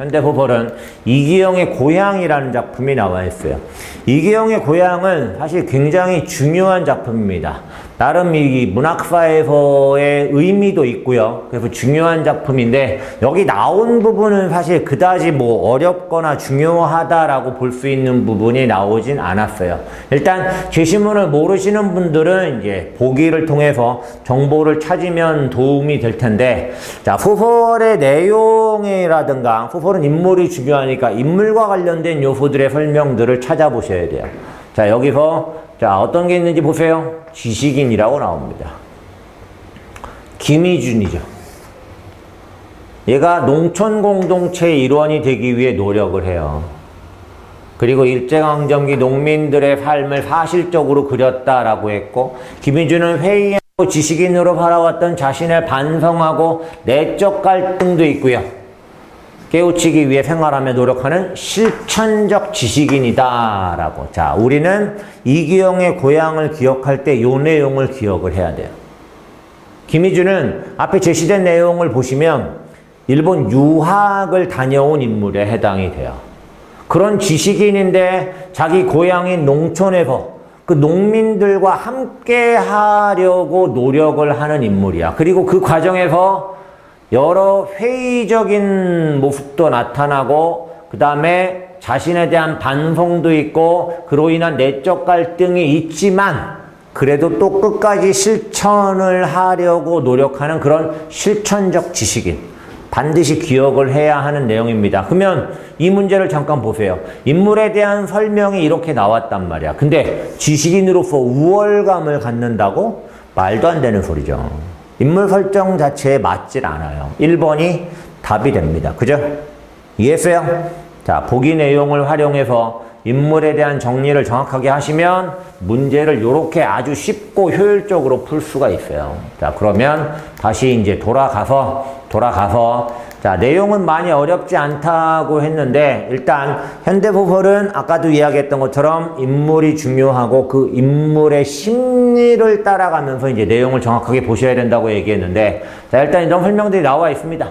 이기영의 고향이라는 작품이 나와 있어요. 이기영의 고향은 사실 굉장히 중요한 작품입니다. 나름 이 문학사에서의 의미도 있고요. 그래서 중요한 작품인데 여기 나온 부분은 사실 그다지 뭐 어렵거나 중요하다라고 볼 수 있는 부분이 나오진 않았어요. 일단 제시문을 모르시는 분들은 이제 보기를 통해서 정보를 찾으면 도움이 될 텐데 자, 소설의 내용이라든가 소설은 인물이 중요하니까 인물과 관련된 요소들의 설명들을 찾아보셔야 돼요. 자, 여기서 자, 어떤 게 있는지 보세요. 지식인이라고 나옵니다. 김희준이죠. 얘가 농촌 공동체의 일원이 되기 위해 노력을 해요. 그리고 일제강점기 농민들의 삶을 사실적으로 그렸다라고 했고 김희준은 회의하고 지식인으로 살아왔던 자신을 반성하고 내적 갈등도 있고요. 깨우치기 위해 생활하며 노력하는 실천적 지식인이다라고. 자, 우리는 이기영의 고향을 기억할 때 이 내용을 기억을 해야 돼요. 김희준은 앞에 제시된 내용을 보시면 일본 유학을 다녀온 인물에 해당이 돼요. 그런 지식인인데 자기 고향인 농촌에서 그 농민들과 함께 하려고 노력을 하는 인물이야. 그리고 그 과정에서 여러 회의적인 모습도 나타나고 그 다음에 자신에 대한 반성도 있고 그로 인한 내적 갈등이 있지만 그래도 또 끝까지 실천을 하려고 노력하는 그런 실천적 지식인. 반드시 기억을 해야 하는 내용입니다. 그러면 이 문제를 잠깐 보세요. 인물에 대한 설명이 이렇게 나왔단 말이야. 근데 지식인으로서 우월감을 갖는다고? 말도 안 되는 소리죠. 인물 설정 자체에 맞질 않아요. 1번이 답이 됩니다. 그죠? 이해했어요? 자, 보기 내용을 활용해서 인물에 대한 정리를 정확하게 하시면 문제를 이렇게 아주 쉽고 효율적으로 풀 수가 있어요. 자, 그러면 다시 이제 돌아가서 자, 내용은 많이 어렵지 않다고 했는데 일단 현대소설은 아까도 이야기했던 것처럼 인물이 중요하고 그 인물의 심리를 따라가면서 이제 내용을 정확하게 보셔야 된다고 얘기했는데 자, 일단 이런 설명들이 나와 있습니다.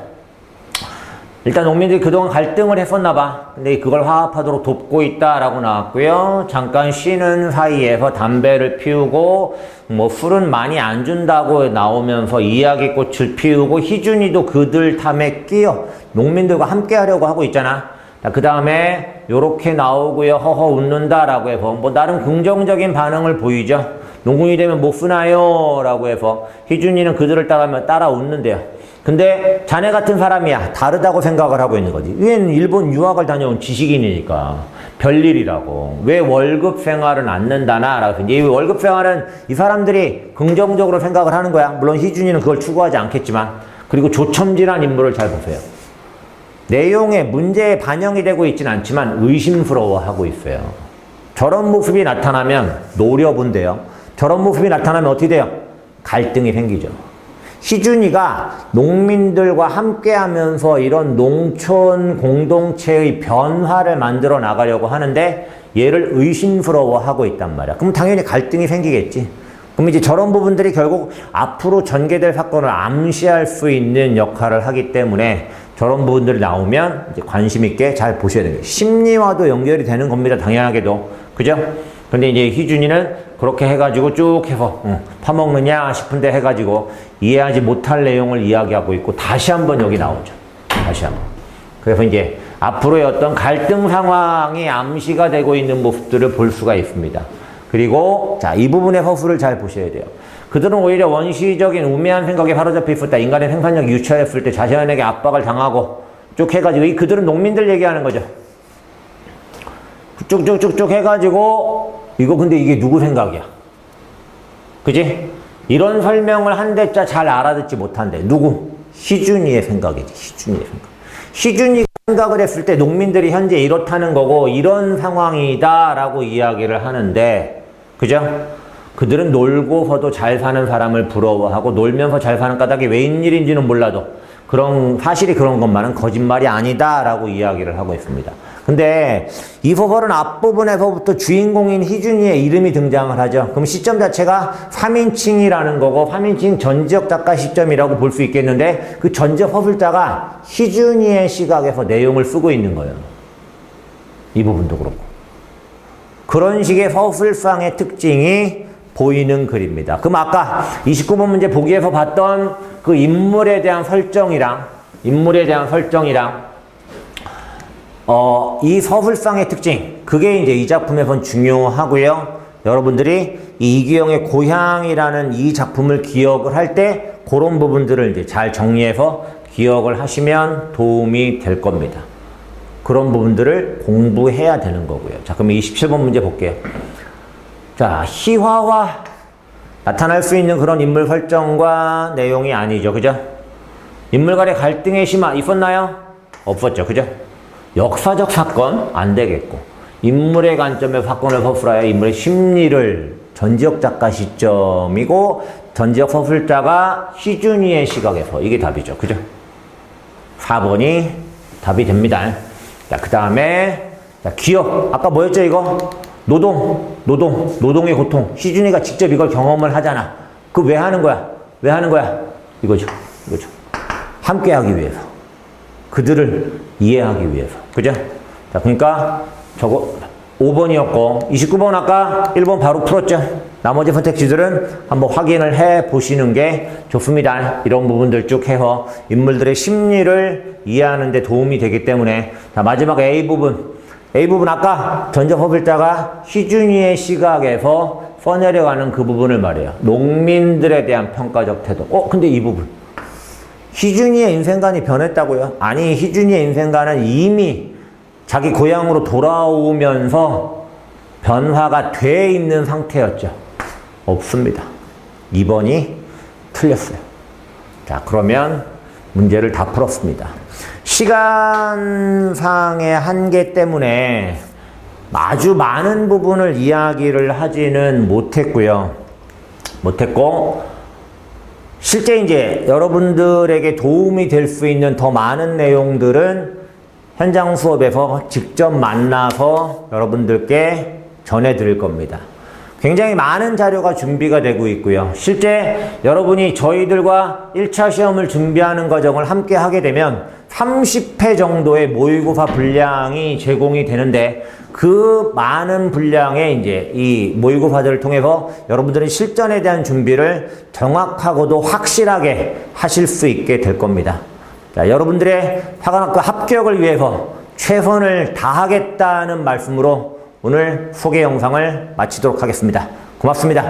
일단 농민들이 그동안 갈등을 했었나 봐. 근데 그걸 화합하도록 돕고 있다라고 나왔고요. 잠깐 쉬는 사이에서 담배를 피우고 뭐 술은 많이 안 준다고 나오면서 이야기꽃을 피우고 희준이도 그들 탐에 끼어 농민들과 함께 하려고 하고 있잖아. 그 다음에 요렇게 나오고요. 허허 웃는다라고 해서 뭐 나름 긍정적인 반응을 보이죠. 농군이 되면 못 쓰나요? 라고 해서 희준이는 그들을 따라하면 따라 웃는데요. 근데 자네 같은 사람이야. 다르다고 생각을 하고 있는 거지. 얘는 일본 유학을 다녀온 지식인이니까 별일이라고. 왜 월급 생활은 않는다나? 라고 이제 이 월급 생활은 이 사람들이 긍정적으로 생각을 하는 거야. 물론 희준이는 그걸 추구하지 않겠지만. 그리고 조첨질한 인물을 잘 보세요. 내용에 문제에 반영이 되고 있지는 않지만 의심스러워하고 있어요. 저런 모습이 나타나면 노려본대요. 저런 모습이 나타나면 어떻게 돼요? 갈등이 생기죠. 희준이가 농민들과 함께 하면서 이런 농촌 공동체의 변화를 만들어 나가려고 하는데 얘를 의심스러워하고 있단 말이야. 그럼 당연히 갈등이 생기겠지. 그럼 이제 저런 부분들이 결국 앞으로 전개될 사건을 암시할 수 있는 역할을 하기 때문에 저런 부분들이 나오면 이제 관심 있게 잘 보셔야 돼요. 심리와도 연결이 되는 겁니다. 당연하게도. 그죠? 근데 이제 희준이는 그렇게 해가지고 쭉 해서 파먹느냐 싶은데 해가지고 이해하지 못할 내용을 이야기하고 있고 다시 한번 여기 나오죠. 다시 한번. 그래서 이제 앞으로의 어떤 갈등 상황이 암시가 되고 있는 모습들을 볼 수가 있습니다. 그리고 자, 이 부분의 허수를 잘 보셔야 돼요. 그들은 오히려 원시적인 우매한 생각에 사로잡혀 있을 때 인간의 생산력이 유출했을 때 자신에게 압박을 당하고 쭉 해가지고 그들은 농민들 얘기하는 거죠. 쭉쭉쭉쭉 해가지고 이거 근데 이게 누구 생각이야? 그지? 이런 설명을 한 대자 잘 알아듣지 못한대. 누구? 희준이의 생각이지. 희준이의 생각. 희준이가 생각을 했을 때 농민들이 현재 이렇다는 거고 이런 상황이다 라고 이야기를 하는데 그죠? 그들은 놀고서도 잘 사는 사람을 부러워하고 놀면서 잘 사는 까닭이 웬일인지는 몰라도 사실이 그런 것만은 거짓말이 아니다 라고 이야기를 하고 있습니다. 근데 이 소설은 앞부분에서부터 주인공인 희준이의 이름이 등장을 하죠. 그럼 시점 자체가 3인칭이라는 거고 3인칭 전지적 작가 시점이라고 볼 수 있겠는데 그 전지적 서술자가 희준이의 시각에서 내용을 쓰고 있는 거예요. 이 부분도 그렇고. 그런 식의 서술상의 특징이 보이는 글입니다. 그럼 아까 29번 문제 보기에서 봤던 그 인물에 대한 설정이랑 이 서술상의 특징, 그게 이제 이 작품에선 중요하고요. 여러분들이 이 이규영의 고향이라는 이 작품을 기억을 할 때 그런 부분들을 이제 잘 정리해서 기억을 하시면 도움이 될 겁니다. 그런 부분들을 공부해야 되는 거고요. 자, 그럼 27번 문제 볼게요. 자, 희화화 나타날 수 있는 그런 인물 설정과 내용이 아니죠. 그죠? 인물 간의 갈등의 심화 있었나요? 없었죠. 그죠? 역사적 사건 안 되겠고 인물의 관점에서 사건을 서술하여 인물의 심리를 전지적 작가 시점이고 전지적 서술자가 희준이의 시각에서 이게 답이죠. 그죠? 4번이 답이 됩니다. 자, 그 다음에 기억 아까 뭐였죠 이거? 노동의 고통. 희준이가 직접 이걸 경험을 하잖아. 그 왜 하는 거야? 이거죠. 함께 하기 위해서. 그들을 이해하기 위해서. 그죠? 자, 그러니까 저거 5번이었고 29번 아까 1번 바로 풀었죠? 나머지 선택지들은 한번 확인을 해 보시는 게 좋습니다. 이런 부분들 쭉 해서 인물들의 심리를 이해하는 데 도움이 되기 때문에 자, 마지막 A 부분. A 부분 아까 전자법일자가 희준이의 시각에서 써내려가는 그 부분을 말해요. 농민들에 대한 평가적 태도. 근데 이 부분. 희준이의 인생관이 변했다고요? 아니, 희준이의 인생관은 이미 자기 고향으로 돌아오면서 변화가 돼 있는 상태였죠. 없습니다. 2번이 틀렸어요. 자, 그러면 문제를 다 풀었습니다. 시간상의 한계 때문에 아주 많은 부분을 이야기를 하지는 못했고요. 실제 이제 여러분들에게 도움이 될 수 있는 더 많은 내용들은 현장 수업에서 직접 만나서 여러분들께 전해드릴 겁니다. 굉장히 많은 자료가 준비가 되고 있고요. 실제 여러분이 저희들과 1차 시험을 준비하는 과정을 함께 하게 되면 30회 정도의 모의고사 분량이 제공이 되는데 그 많은 분량의 이제 이 모의고사들을 통해서 여러분들은 실전에 대한 준비를 정확하고도 확실하게 하실 수 있게 될 겁니다. 자, 여러분들의 화관학교 합격을 위해서 최선을 다하겠다는 말씀으로 오늘 소개 영상을 마치도록 하겠습니다. 고맙습니다.